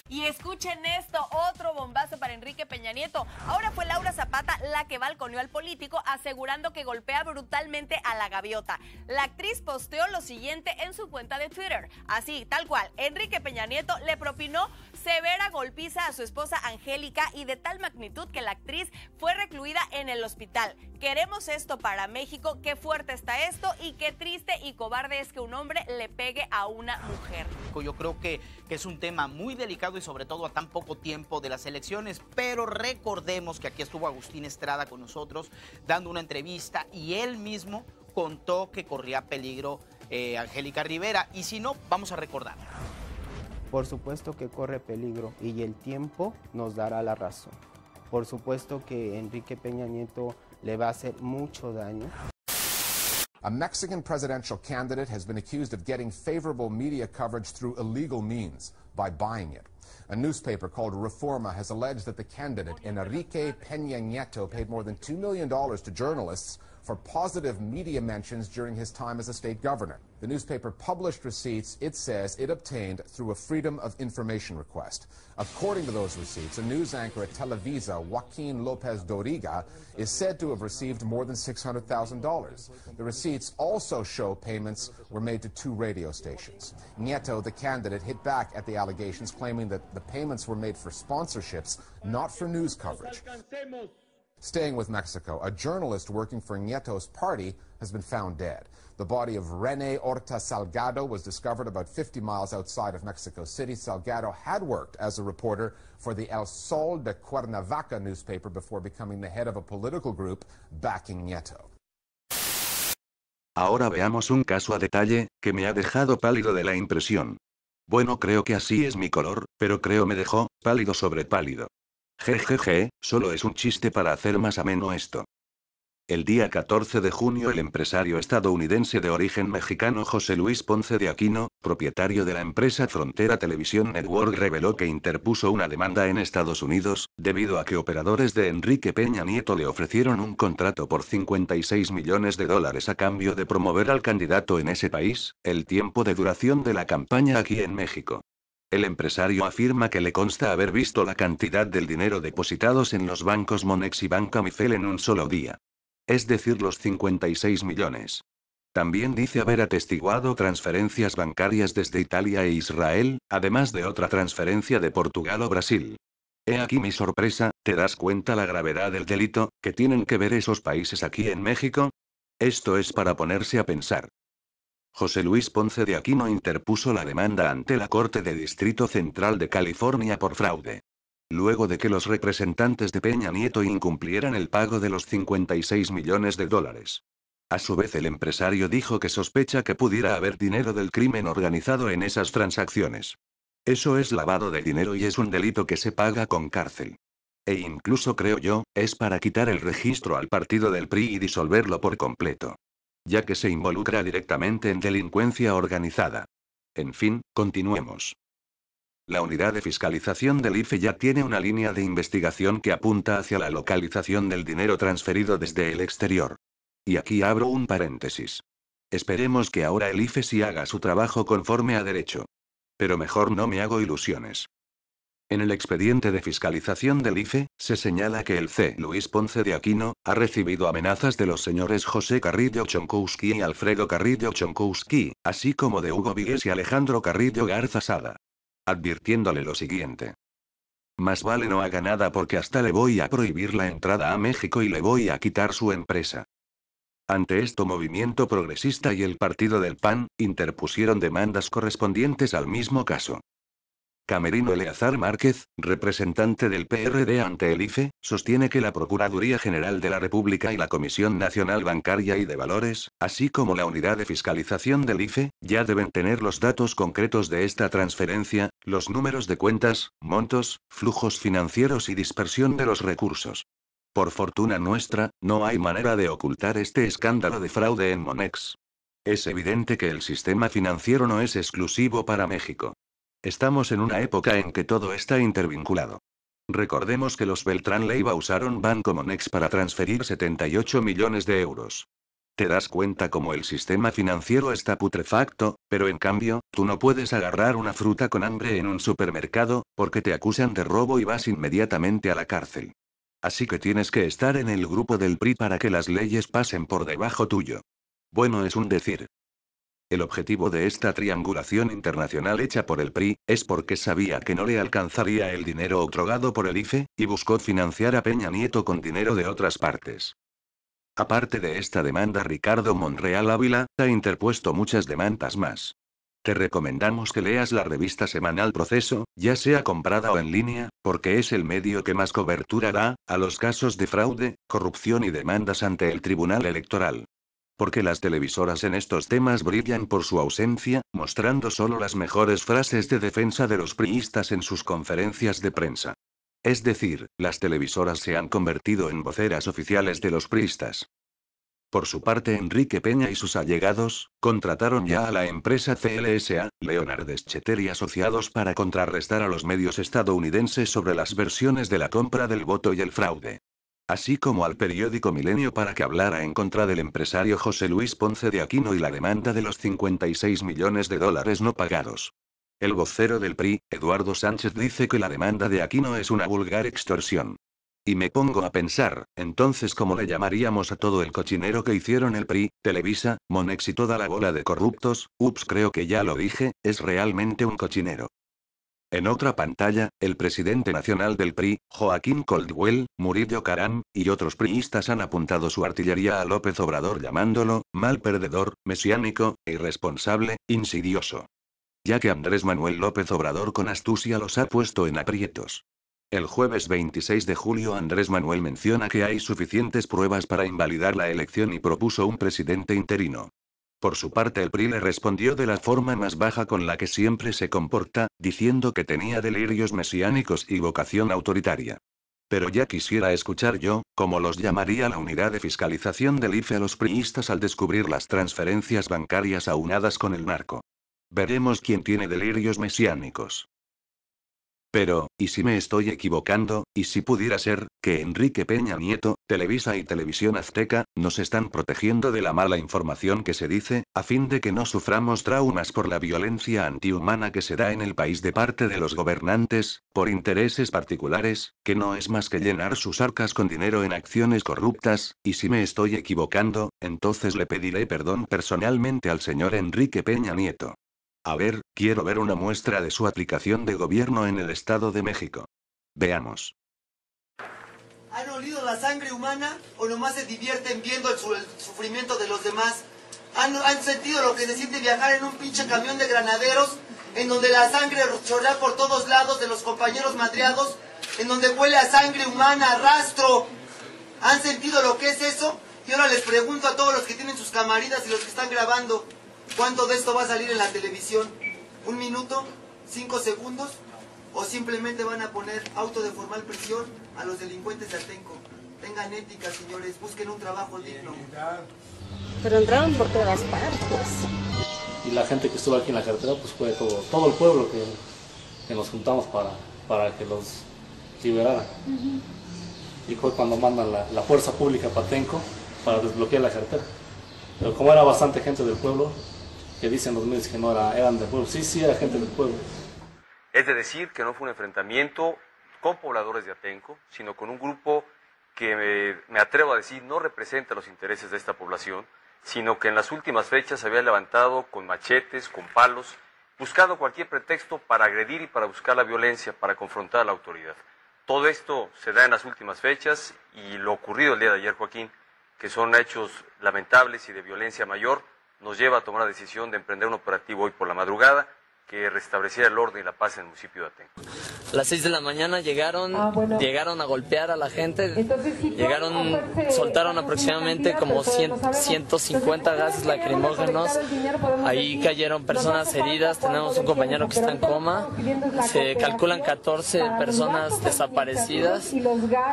Y escuchen esto, otro bombazo para Enrique Peña Nieto. Ahora fue Laura Zapata la que balconeó al político asegurando que golpea brutalmente a la gaviota. La actriz posteó lo siguiente en su cuenta de Twitter. Así, tal cual, Enrique Peña Nieto le propinó severa golpiza a su esposa Angélica y de tal magnitud que la actriz fue recluida en el hospital. Queremos esto para México, qué fuerte está esto y qué triste y cobarde es que un hombre le pegue a una mujer. Yo creo que es un tema muy delicado y sobre todo a tan poco tiempo de las elecciones, pero recordemos que aquí estuvo Agustín Estrada con nosotros dando una entrevista y él mismo contó que corría peligro Angélica Rivera, y si no, vamos a recordar. Por supuesto que corre peligro y el tiempo nos dará la razón. Por supuesto que Enrique Peña Nieto le va a hacer mucho daño. A Mexican presidential candidate has been accused of getting favorable media coverage through illegal means by buying it. A newspaper called Reforma has alleged that the candidate, Enrique Peña Nieto, paid more than $2 million to journalists for positive media mentions during his time as a state governor. The newspaper published receipts it says it obtained through a Freedom of Information request. According to those receipts, a news anchor at Televisa, Joaquin Lopez Doriga, is said to have received more than $600,000. The receipts also show payments were made to 2 radio stations. Nieto, the candidate, hit back at the allegations, claiming that the payments were made for sponsorships, not for news coverage. Staying with Mexico, a journalist working for Nieto's party has been found dead. The body of René Horta Salgado was discovered about 50 miles outside of Mexico City. Salgado had worked as a reporter for the El Sol de Cuernavaca newspaper before becoming the head of a political group backing Nieto. Ahora veamos un caso a detalle, que me ha dejado pálido de la impresión. Bueno, creo que así es mi color, pero creo me dejó pálido sobre pálido. Jejeje, solo es un chiste para hacer más ameno esto. El día 14 de junio el empresario estadounidense de origen mexicano José Luis Ponce de Aquino, propietario de la empresa Frontera Television Network, reveló que interpuso una demanda en Estados Unidos, debido a que operadores de Enrique Peña Nieto le ofrecieron un contrato por $56 millones a cambio de promover al candidato en ese país, el tiempo de duración de la campaña aquí en México. El empresario afirma que le consta haber visto la cantidad del dinero depositados en los bancos Monex y Banca Mifel en un solo día. Es decir, los 56 millones. También dice haber atestiguado transferencias bancarias desde Italia e Israel, además de otra transferencia de Portugal o Brasil. He aquí mi sorpresa, ¿te das cuenta la gravedad del delito que tienen que ver esos países aquí en México? Esto es para ponerse a pensar. José Luis Ponce de Aquino interpuso la demanda ante la Corte de Distrito Central de California por fraude. Luego de que los representantes de Peña Nieto incumplieran el pago de los $56 millones. A su vez el empresario dijo que sospecha que pudiera haber dinero del crimen organizado en esas transacciones. Eso es lavado de dinero y es un delito que se paga con cárcel. E incluso creo yo, es para quitar el registro al partido del PRI y disolverlo por completo. Ya que se involucra directamente en delincuencia organizada. En fin, continuemos. La unidad de fiscalización del IFE ya tiene una línea de investigación que apunta hacia la localización del dinero transferido desde el exterior. Y aquí abro un paréntesis. Esperemos que ahora el IFE sí haga su trabajo conforme a derecho. Pero mejor no me hago ilusiones. En el expediente de fiscalización del IFE, se señala que el C. Luis Ponce de Aquino ha recibido amenazas de los señores José Carrillo Chonkowski y Alfredo Carrillo Chonkowski, así como de Hugo Vigues y Alejandro Carrillo Garza Sada. Advirtiéndole lo siguiente. Más vale no haga nada porque hasta le voy a prohibir la entrada a México y le voy a quitar su empresa. Ante esto Movimiento Progresista y el Partido del PAN, interpusieron demandas correspondientes al mismo caso. Camerino Eleazar Márquez, representante del PRD ante el IFE, sostiene que la Procuraduría General de la República y la Comisión Nacional Bancaria y de Valores, así como la unidad de fiscalización del IFE, ya deben tener los datos concretos de esta transferencia, los números de cuentas, montos, flujos financieros y dispersión de los recursos. Por fortuna nuestra, no hay manera de ocultar este escándalo de fraude en Monex. Es evidente que el sistema financiero no es exclusivo para México. Estamos en una época en que todo está intervinculado. Recordemos que los Beltrán Leiva usaron Banco Monex para transferir 78 millones de euros. Te das cuenta cómo el sistema financiero está putrefacto, pero en cambio, tú no puedes agarrar una fruta con hambre en un supermercado, porque te acusan de robo y vas inmediatamente a la cárcel. Así que tienes que estar en el grupo del PRI para que las leyes pasen por debajo tuyo. Bueno, es un decir. El objetivo de esta triangulación internacional hecha por el PRI, es porque sabía que no le alcanzaría el dinero otorgado por el IFE, y buscó financiar a Peña Nieto con dinero de otras partes. Aparte de esta demanda, Ricardo Monreal Ávila ha interpuesto muchas demandas más. Te recomendamos que leas la revista semanal Proceso, ya sea comprada o en línea, porque es el medio que más cobertura da a los casos de fraude, corrupción y demandas ante el Tribunal Electoral. Porque las televisoras en estos temas brillan por su ausencia, mostrando solo las mejores frases de defensa de los priistas en sus conferencias de prensa. Es decir, las televisoras se han convertido en voceras oficiales de los priistas. Por su parte, Enrique Peña y sus allegados, contrataron ya a la empresa CLSA, Leonard Schetter y Asociados para contrarrestar a los medios estadounidenses sobre las versiones de la compra del voto y el fraude. Así como al periódico Milenio para que hablara en contra del empresario José Luis Ponce de Aquino y la demanda de los $56 millones no pagados. El vocero del PRI, Eduardo Sánchez, dice que la demanda de Aquino es una vulgar extorsión. Y me pongo a pensar, entonces ¿cómo le llamaríamos a todo el cochinero que hicieron el PRI, Televisa, Monex y toda la bola de corruptos? Ups, creo que ya lo dije, es realmente un cochinero. En otra pantalla, el presidente nacional del PRI, Joaquín Caldwell, Murillo Caram, y otros priistas han apuntado su artillería a López Obrador llamándolo, mal perdedor, mesiánico, irresponsable, insidioso. Ya que Andrés Manuel López Obrador con astucia los ha puesto en aprietos. El jueves 26 de julio Andrés Manuel menciona que hay suficientes pruebas para invalidar la elección y propuso un presidente interino. Por su parte el PRI le respondió de la forma más baja con la que siempre se comporta, diciendo que tenía delirios mesiánicos y vocación autoritaria. Pero ya quisiera escuchar yo, cómo los llamaría la unidad de fiscalización del IFE a los priistas al descubrir las transferencias bancarias aunadas con el narco. Veremos quién tiene delirios mesiánicos. Pero, ¿y si me estoy equivocando? ¿Y si pudiera ser, que Enrique Peña Nieto, Televisa y Televisión Azteca, nos están protegiendo de la mala información que se dice, a fin de que no suframos traumas por la violencia antihumana que se da en el país de parte de los gobernantes, por intereses particulares, que no es más que llenar sus arcas con dinero en acciones corruptas? Y si me estoy equivocando, entonces le pediré perdón personalmente al señor Enrique Peña Nieto. A ver, quiero ver una muestra de su aplicación de gobierno en el Estado de México. Veamos. ¿Han olido la sangre humana o nomás se divierten viendo el sufrimiento de los demás? ¿Han sentido lo que se siente viajar en un pinche camión de granaderos, en donde la sangre chorrea por todos lados de los compañeros madreados, en donde huele a sangre humana, a rastro? ¿Han sentido lo que es eso? Y ahora les pregunto a todos los que tienen sus camaritas y los que están grabando, ¿cuánto de esto va a salir en la televisión? ¿1 minuto? ¿5 segundos? ¿O simplemente van a poner auto de formal prisión a los delincuentes de Atenco? Tengan ética, señores, busquen un trabajo digno. Pero entraron por todas partes. Y la gente que estuvo aquí en la carretera, pues fue todo el pueblo que nos juntamos para que los liberaran. Y fue cuando mandan la fuerza pública a Atenco para desbloquear la carretera. Pero como era bastante gente del pueblo, que dicen los medios que no eran del pueblo, sí, era gente del pueblo. Es de decir que no fue un enfrentamiento con pobladores de Atenco, sino con un grupo que me atrevo a decir no representa los intereses de esta población, sino que en las últimas fechas se había levantado con machetes, con palos, buscando cualquier pretexto para agredir y para buscar la violencia, para confrontar a la autoridad. Todo esto se da en las últimas fechas y lo ocurrido el día de ayer, Joaquín, que son hechos lamentables y de violencia mayor, nos lleva a tomar la decisión de emprender un operativo hoy por la madrugada que restableciera el orden y la paz en el municipio de Atenco. A las 6 de la mañana llegaron a golpear a la gente, soltaron aproximadamente como 150 gases lacrimógenos, ahí cayeron personas heridas, tenemos un compañero que está en coma, se calculan 14 personas desaparecidas,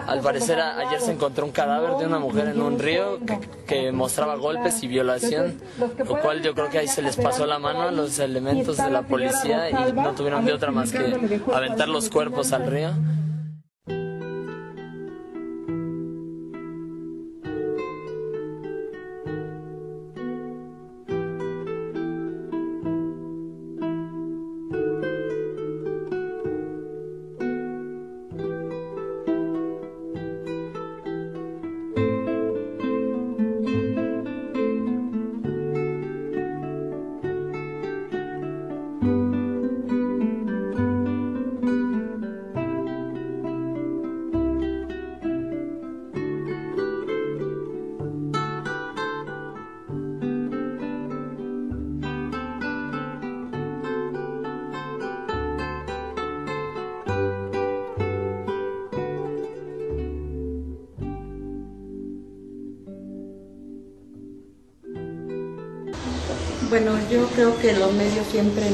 al parecer ayer se encontró un cadáver de una mujer en un río que mostraba golpes y violación, lo cual yo creo que ahí se les pasó la mano a los elementos de la policía y no tuvieron de otra más que aventar los cuerpos al río. Bueno, yo creo que los medios siempre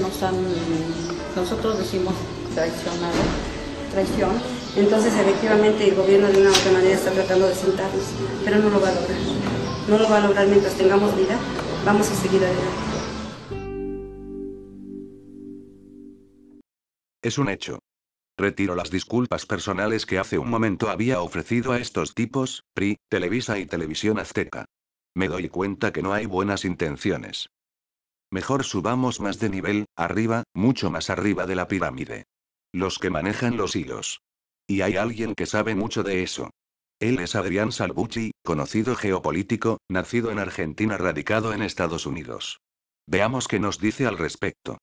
nosotros decimos traición, entonces efectivamente el gobierno de una u otra manera está tratando de sentarnos, pero no lo va a lograr. No lo va a lograr mientras tengamos vida, vamos a seguir adelante. Es un hecho. Retiro las disculpas personales que hace un momento había ofrecido a estos tipos, PRI, Televisa y Televisión Azteca. Me doy cuenta que no hay buenas intenciones. Mejor subamos más de nivel, arriba, mucho más arriba de la pirámide. Los que manejan los hilos. Y hay alguien que sabe mucho de eso. Él es Adrián Salvucci, conocido geopolítico, nacido en Argentina, radicado en Estados Unidos. Veamos qué nos dice al respecto.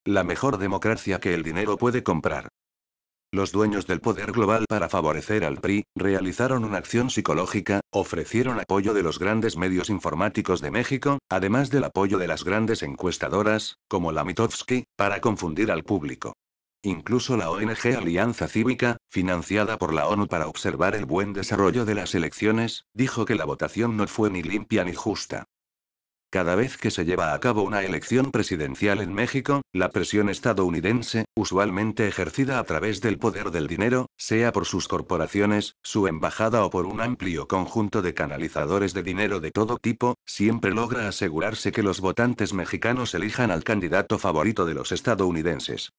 La mejor democracia que el dinero puede comprar. Los dueños del poder global para favorecer al PRI, realizaron una acción psicológica, ofrecieron apoyo de los grandes medios informáticos de México, además del apoyo de las grandes encuestadoras, como la Mitofsky, para confundir al público. Incluso la ONG Alianza Cívica, financiada por la ONU para observar el buen desarrollo de las elecciones, dijo que la votación no fue ni limpia ni justa. Cada vez que se lleva a cabo una elección presidencial en México, la presión estadounidense, usualmente ejercida a través del poder del dinero, sea por sus corporaciones, su embajada o por un amplio conjunto de canalizadores de dinero de todo tipo, siempre logra asegurarse que los votantes mexicanos elijan al candidato favorito de los estadounidenses.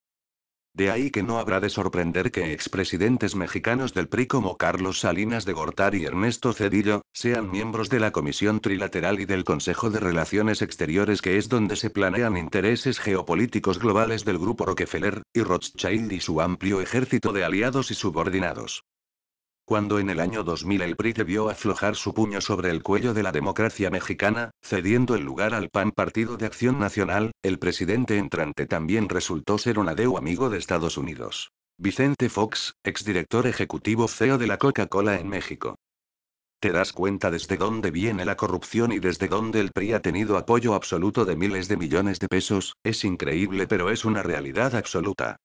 De ahí que no habrá de sorprender que expresidentes mexicanos del PRI como Carlos Salinas de Gortari y Ernesto Zedillo, sean miembros de la Comisión Trilateral y del Consejo de Relaciones Exteriores, que es donde se planean intereses geopolíticos globales del Grupo Rockefeller, y Rothschild y su amplio ejército de aliados y subordinados. Cuando en el año 2000 el PRI debió aflojar su puño sobre el cuello de la democracia mexicana, cediendo el lugar al PAN, Partido de Acción Nacional, el presidente entrante también resultó ser un adeu amigo de Estados Unidos. Vicente Fox, exdirector ejecutivo CEO de la Coca-Cola en México. ¿Te das cuenta desde dónde viene la corrupción y desde dónde el PRI ha tenido apoyo absoluto de miles de millones de pesos? Es increíble, pero es una realidad absoluta.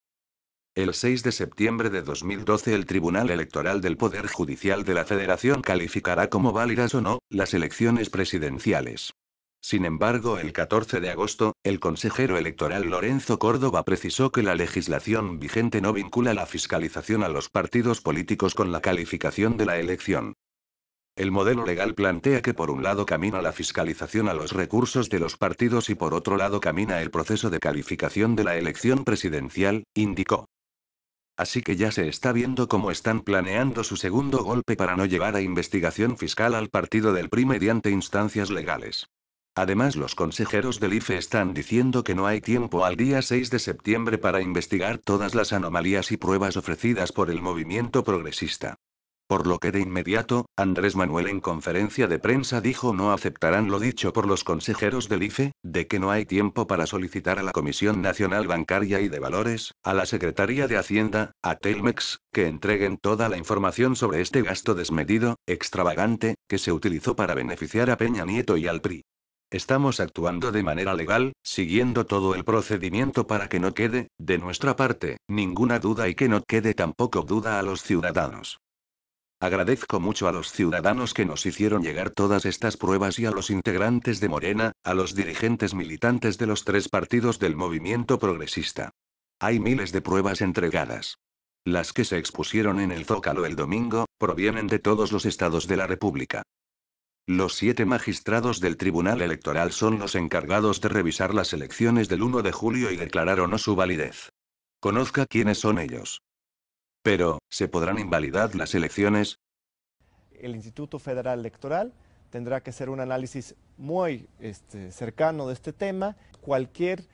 El 6 de septiembre de 2012 el Tribunal Electoral del Poder Judicial de la Federación calificará como válidas o no las elecciones presidenciales. Sin embargo, el 14 de agosto, el consejero electoral Lorenzo Córdoba precisó que la legislación vigente no vincula la fiscalización a los partidos políticos con la calificación de la elección. El modelo legal plantea que por un lado camina la fiscalización a los recursos de los partidos y por otro lado camina el proceso de calificación de la elección presidencial, indicó. Así que ya se está viendo cómo están planeando su segundo golpe para no llevar a investigación fiscal al partido del PRI mediante instancias legales. Además, los consejeros del IFE están diciendo que no hay tiempo al día 6 de septiembre para investigar todas las anomalías y pruebas ofrecidas por el movimiento progresista. Por lo que de inmediato, Andrés Manuel en conferencia de prensa dijo no aceptarán lo dicho por los consejeros del IFE, de que no hay tiempo para solicitar a la Comisión Nacional Bancaria y de Valores, a la Secretaría de Hacienda, a Telmex, que entreguen toda la información sobre este gasto desmedido, extravagante, que se utilizó para beneficiar a Peña Nieto y al PRI. Estamos actuando de manera legal, siguiendo todo el procedimiento para que no quede, de nuestra parte, ninguna duda y que no quede tampoco duda a los ciudadanos. Agradezco mucho a los ciudadanos que nos hicieron llegar todas estas pruebas y a los integrantes de Morena, a los dirigentes militantes de los 3 partidos del movimiento progresista. Hay miles de pruebas entregadas. Las que se expusieron en el Zócalo el domingo, provienen de todos los estados de la República. Los 7 magistrados del Tribunal Electoral son los encargados de revisar las elecciones del 1 de julio y declarar o no su validez. Conozca quiénes son ellos. Pero, ¿se podrán invalidar las elecciones? El Instituto Federal Electoral tendrá que hacer un análisis muy cercano de este tema. Cualquier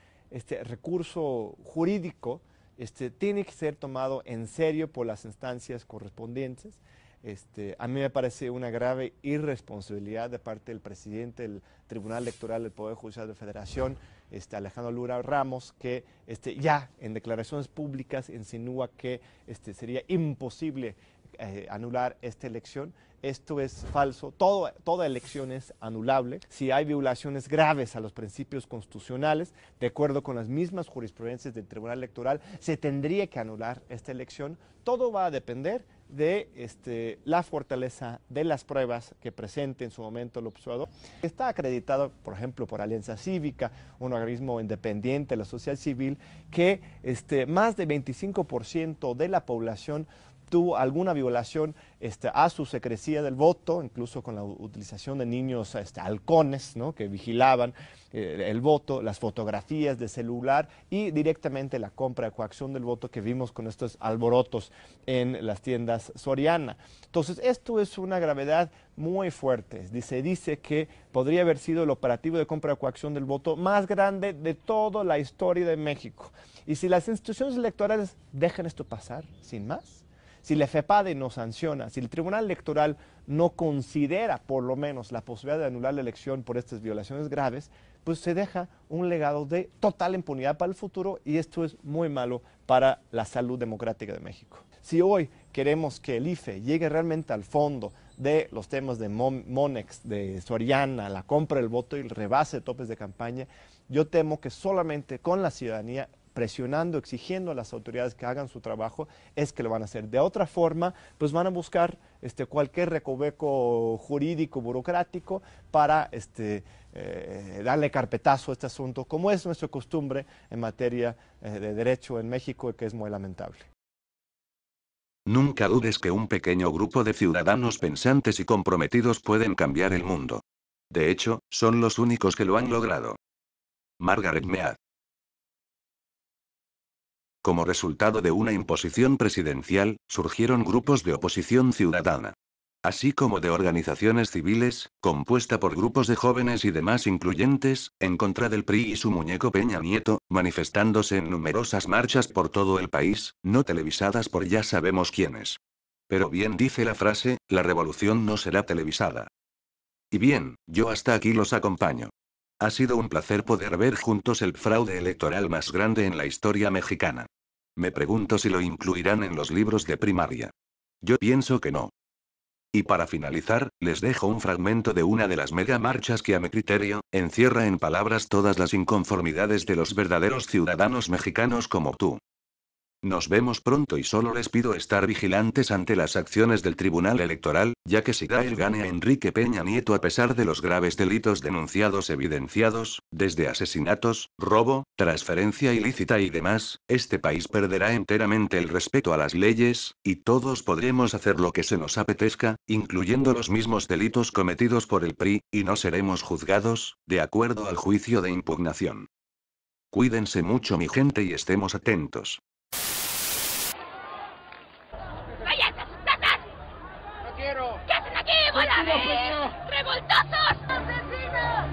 recurso jurídico tiene que ser tomado en serio por las instancias correspondientes. A mí me parece una grave irresponsabilidad de parte del presidente del Tribunal Electoral del Poder Judicial de la Federación, Alejandro Lura Ramos, que ya en declaraciones públicas insinúa que sería imposible anular esta elección. Esto es falso. Toda elección es anulable. Si hay violaciones graves a los principios constitucionales, de acuerdo con las mismas jurisprudencias del Tribunal Electoral, se tendría que anular esta elección. Todo va a depender de la fortaleza de las pruebas que presente en su momento el observador. Está acreditado, por ejemplo, por Alianza Cívica, un organismo independiente de la sociedad civil, que más de 25% de la población tuvo alguna violación a su secrecía del voto, incluso con la utilización de niños halcones, ¿no?, que vigilaban el voto, las fotografías de celular y directamente la compra de coacción del voto que vimos con estos alborotos en las tiendas Soriana. Entonces, esto es una gravedad muy fuerte. Se dice que podría haber sido el operativo de compra de coacción del voto más grande de toda la historia de México. Y si las instituciones electorales dejan esto pasar sin más, si la FEPADE no sanciona, si el Tribunal Electoral no considera por lo menos la posibilidad de anular la elección por estas violaciones graves, pues se deja un legado de total impunidad para el futuro y esto es muy malo para la salud democrática de México. Si hoy queremos que el IFE llegue realmente al fondo de los temas de Monex, de Soriana, la compra del voto y el rebase de topes de campaña, yo temo que solamente con la ciudadanía presionando, exigiendo a las autoridades que hagan su trabajo, es que lo van a hacer. De otra forma, pues van a buscar cualquier recoveco jurídico, burocrático, para darle carpetazo a este asunto, como es nuestra costumbre en materia de derecho en México, que es muy lamentable. Nunca dudes que un pequeño grupo de ciudadanos pensantes y comprometidos pueden cambiar el mundo. De hecho, son los únicos que lo han logrado. Margaret Mead. Como resultado de una imposición presidencial, surgieron grupos de oposición ciudadana, así como de organizaciones civiles, compuesta por grupos de jóvenes y demás incluyentes, en contra del PRI y su muñeco Peña Nieto, manifestándose en numerosas marchas por todo el país, no televisadas por ya sabemos quiénes. Pero bien dice la frase, la revolución no será televisada. Y bien, yo hasta aquí los acompaño. Ha sido un placer poder ver juntos el fraude electoral más grande en la historia mexicana. Me pregunto si lo incluirán en los libros de primaria. Yo pienso que no. Y para finalizar, les dejo un fragmento de una de las mega marchas que a mi criterio, encierra en palabras todas las inconformidades de los verdaderos ciudadanos mexicanos como tú. Nos vemos pronto y solo les pido estar vigilantes ante las acciones del Tribunal Electoral, ya que si da el gane a Enrique Peña Nieto a pesar de los graves delitos denunciados evidenciados, desde asesinatos, robo, transferencia ilícita y demás, este país perderá enteramente el respeto a las leyes, y todos podremos hacer lo que se nos apetezca, incluyendo los mismos delitos cometidos por el PRI, y no seremos juzgados, de acuerdo al juicio de impugnación. Cuídense mucho mi gente y estemos atentos. ¿Qué hacen aquí, bola de revoltosos? ¡Asesinos!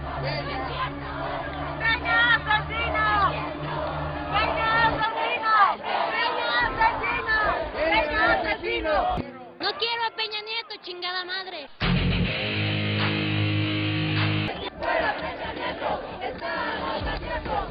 ¡Peña asesino! ¡Peña asesino! ¡Peña asesino! ¡Peña asesino! No quiero a Peña Nieto, chingada madre.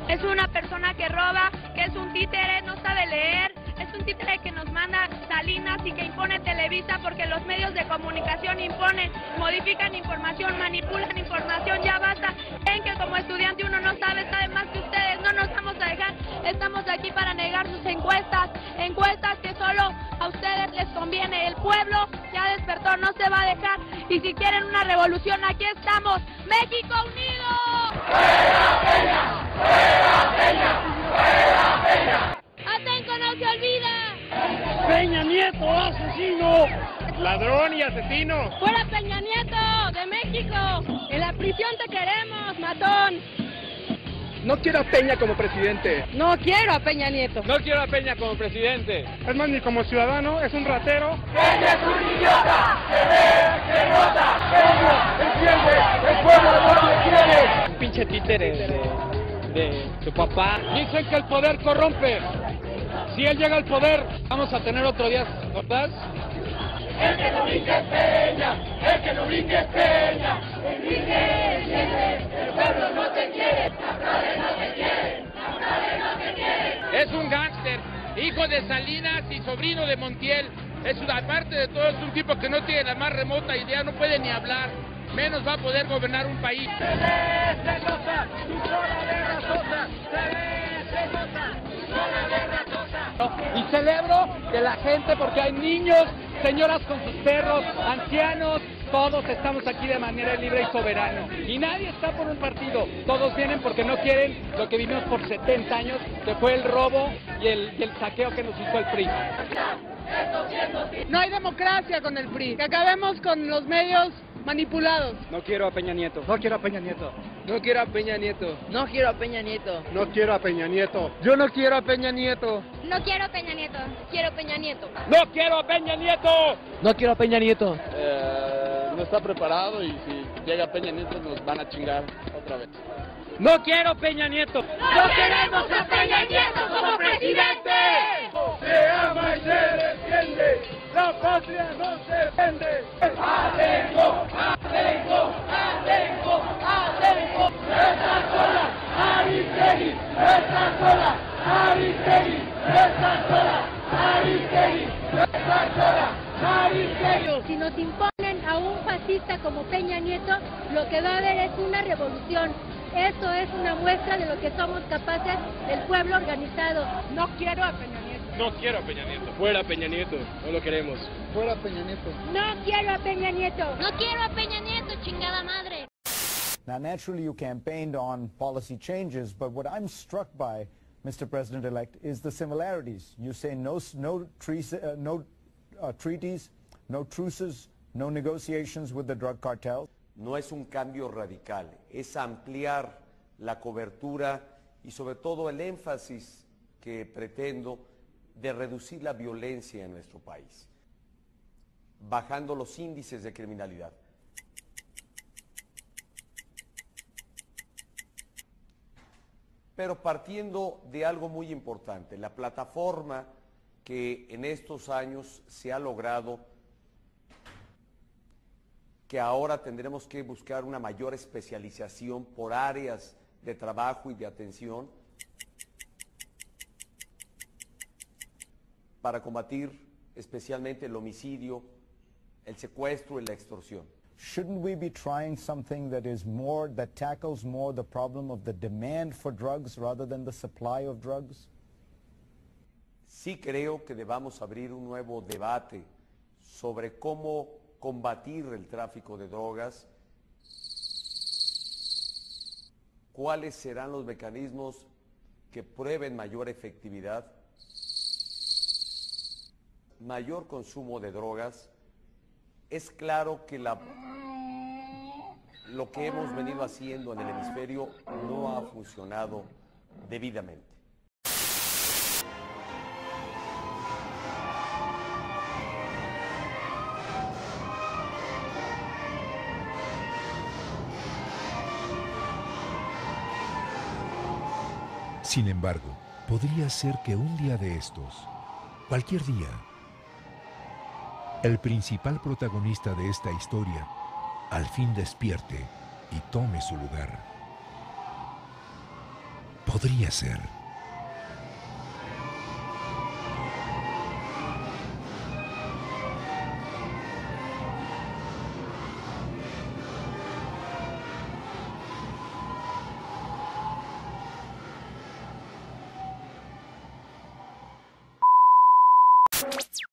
Es una persona que roba, que es un títere, no sabe leer. Es un títere que nos manda Salinas y que impone Televisa porque los medios de comunicación imponen, modifican información, manipulan información, ya basta. Ven que como estudiante uno no sabe más que ustedes, no nos vamos a dejar. Estamos aquí para negar sus encuestas que solo a ustedes les conviene. El pueblo ya despertó, no se va a dejar. Y si quieren una revolución, aquí estamos. ¡México unido! ¡Fuera Peña! ¡Fuera Peña! ¡Fuera Peña! ¡Atenco no se olvida! ¡Peña Nieto, asesino! ¡Ladrón y asesino! ¡Fuera Peña Nieto, de México! ¡En la prisión te queremos, matón! No quiero a Peña como presidente. No quiero a Peña Nieto. No quiero a Peña como presidente. Es más, ni como ciudadano, es un ratero. ¡Peña es un idiota! ¡Se ve, se nota! ¡Peña, entiende! ¡El pueblo no lo quiere! Un pinche títere de su papá. Dicen que el poder corrompe. Si él llega al poder, vamos a tener otro día, ¿verdad? El que no brinque es Peña, el que no brinque es Peña. Enrique, el pueblo no te quiere, la plebe no te quiere, la plebe no te quiere. Es un gángster, hijo de Salinas y sobrino de Montiel. Es una parte de todo, es un tipo que no tiene la más remota idea, no puede ni hablar, menos va a poder gobernar un país. Se ve, se nota, tu sola de razosa, se ve, se nota, tu sola de razosa. Y celebro que la gente, porque hay niños, señoras con sus perros, ancianos, todos estamos aquí de manera libre y soberana. Y nadie está por un partido, todos vienen porque no quieren lo que vivimos por 70 años, que fue el robo y el saqueo que nos hizo el PRI. No hay democracia con el PRI, que acabemos con los medios manipulados. No quiero a Peña Nieto. No quiero a Peña Nieto. No quiero a Peña Nieto. No quiero a Peña Nieto. No quiero a Peña Nieto. Yo no quiero a Peña Nieto. No quiero a Peña Nieto. Quiero Peña Nieto. No quiero a Peña Nieto. No quiero a Peña Nieto. No está preparado y si llega Peña Nieto nos van a chingar otra vez. No quiero a Peña Nieto. ¡No queremos a Peña Nieto como presidente! Se ama y se defiende. La patria no se vende. ¡Atengo! ¡Atengo! ¡Atengo! ¡Atengo! ¡Está sola! ¡Aristegui! ¡Está sola! ¡Aristegui! ¡Está sola! ¡Aristegui! ¡Está sola! ¡Aristegui! Si nos imponen a un fascista como Peña Nieto, lo que va a haber es una revolución. Eso es una muestra de lo que somos capaces del pueblo organizado. No quiero a Peña Nieto. No quiero a Peña Nieto. Fuera Peña Nieto. No lo queremos. Fuera Peña Nieto. No quiero a Peña Nieto. No quiero a Peña Nieto, chingada madre. Now, naturally, you campaigned on policy changes, but what I'm struck by, Mr. President-elect, is the similarities. You say no treaties, no truces, no negotiations with the drug cartels. No es un cambio radical, es ampliar la cobertura y sobre todo el énfasis que pretendo de reducir la violencia en nuestro país, bajando los índices de criminalidad. Pero partiendo de algo muy importante, la plataforma que en estos años se ha logrado, que ahora tendremos que buscar una mayor especialización por áreas de trabajo y de atención para combatir especialmente el homicidio, el secuestro y la extorsión. Shouldn't we be trying something that is more, that tackles more the problem of the demand for drugs rather than the supply of drugs? Sí creo que debamos abrir un nuevo debate sobre cómo combatir el tráfico de drogas, cuáles serán los mecanismos que prueben mayor efectividad, mayor consumo de drogas. Es claro que lo que hemos venido haciendo en el hemisferio no ha funcionado debidamente. Sin embargo, podría ser que un día de estos, cualquier día, el principal protagonista de esta historia al fin despierte y tome su lugar. Podría ser.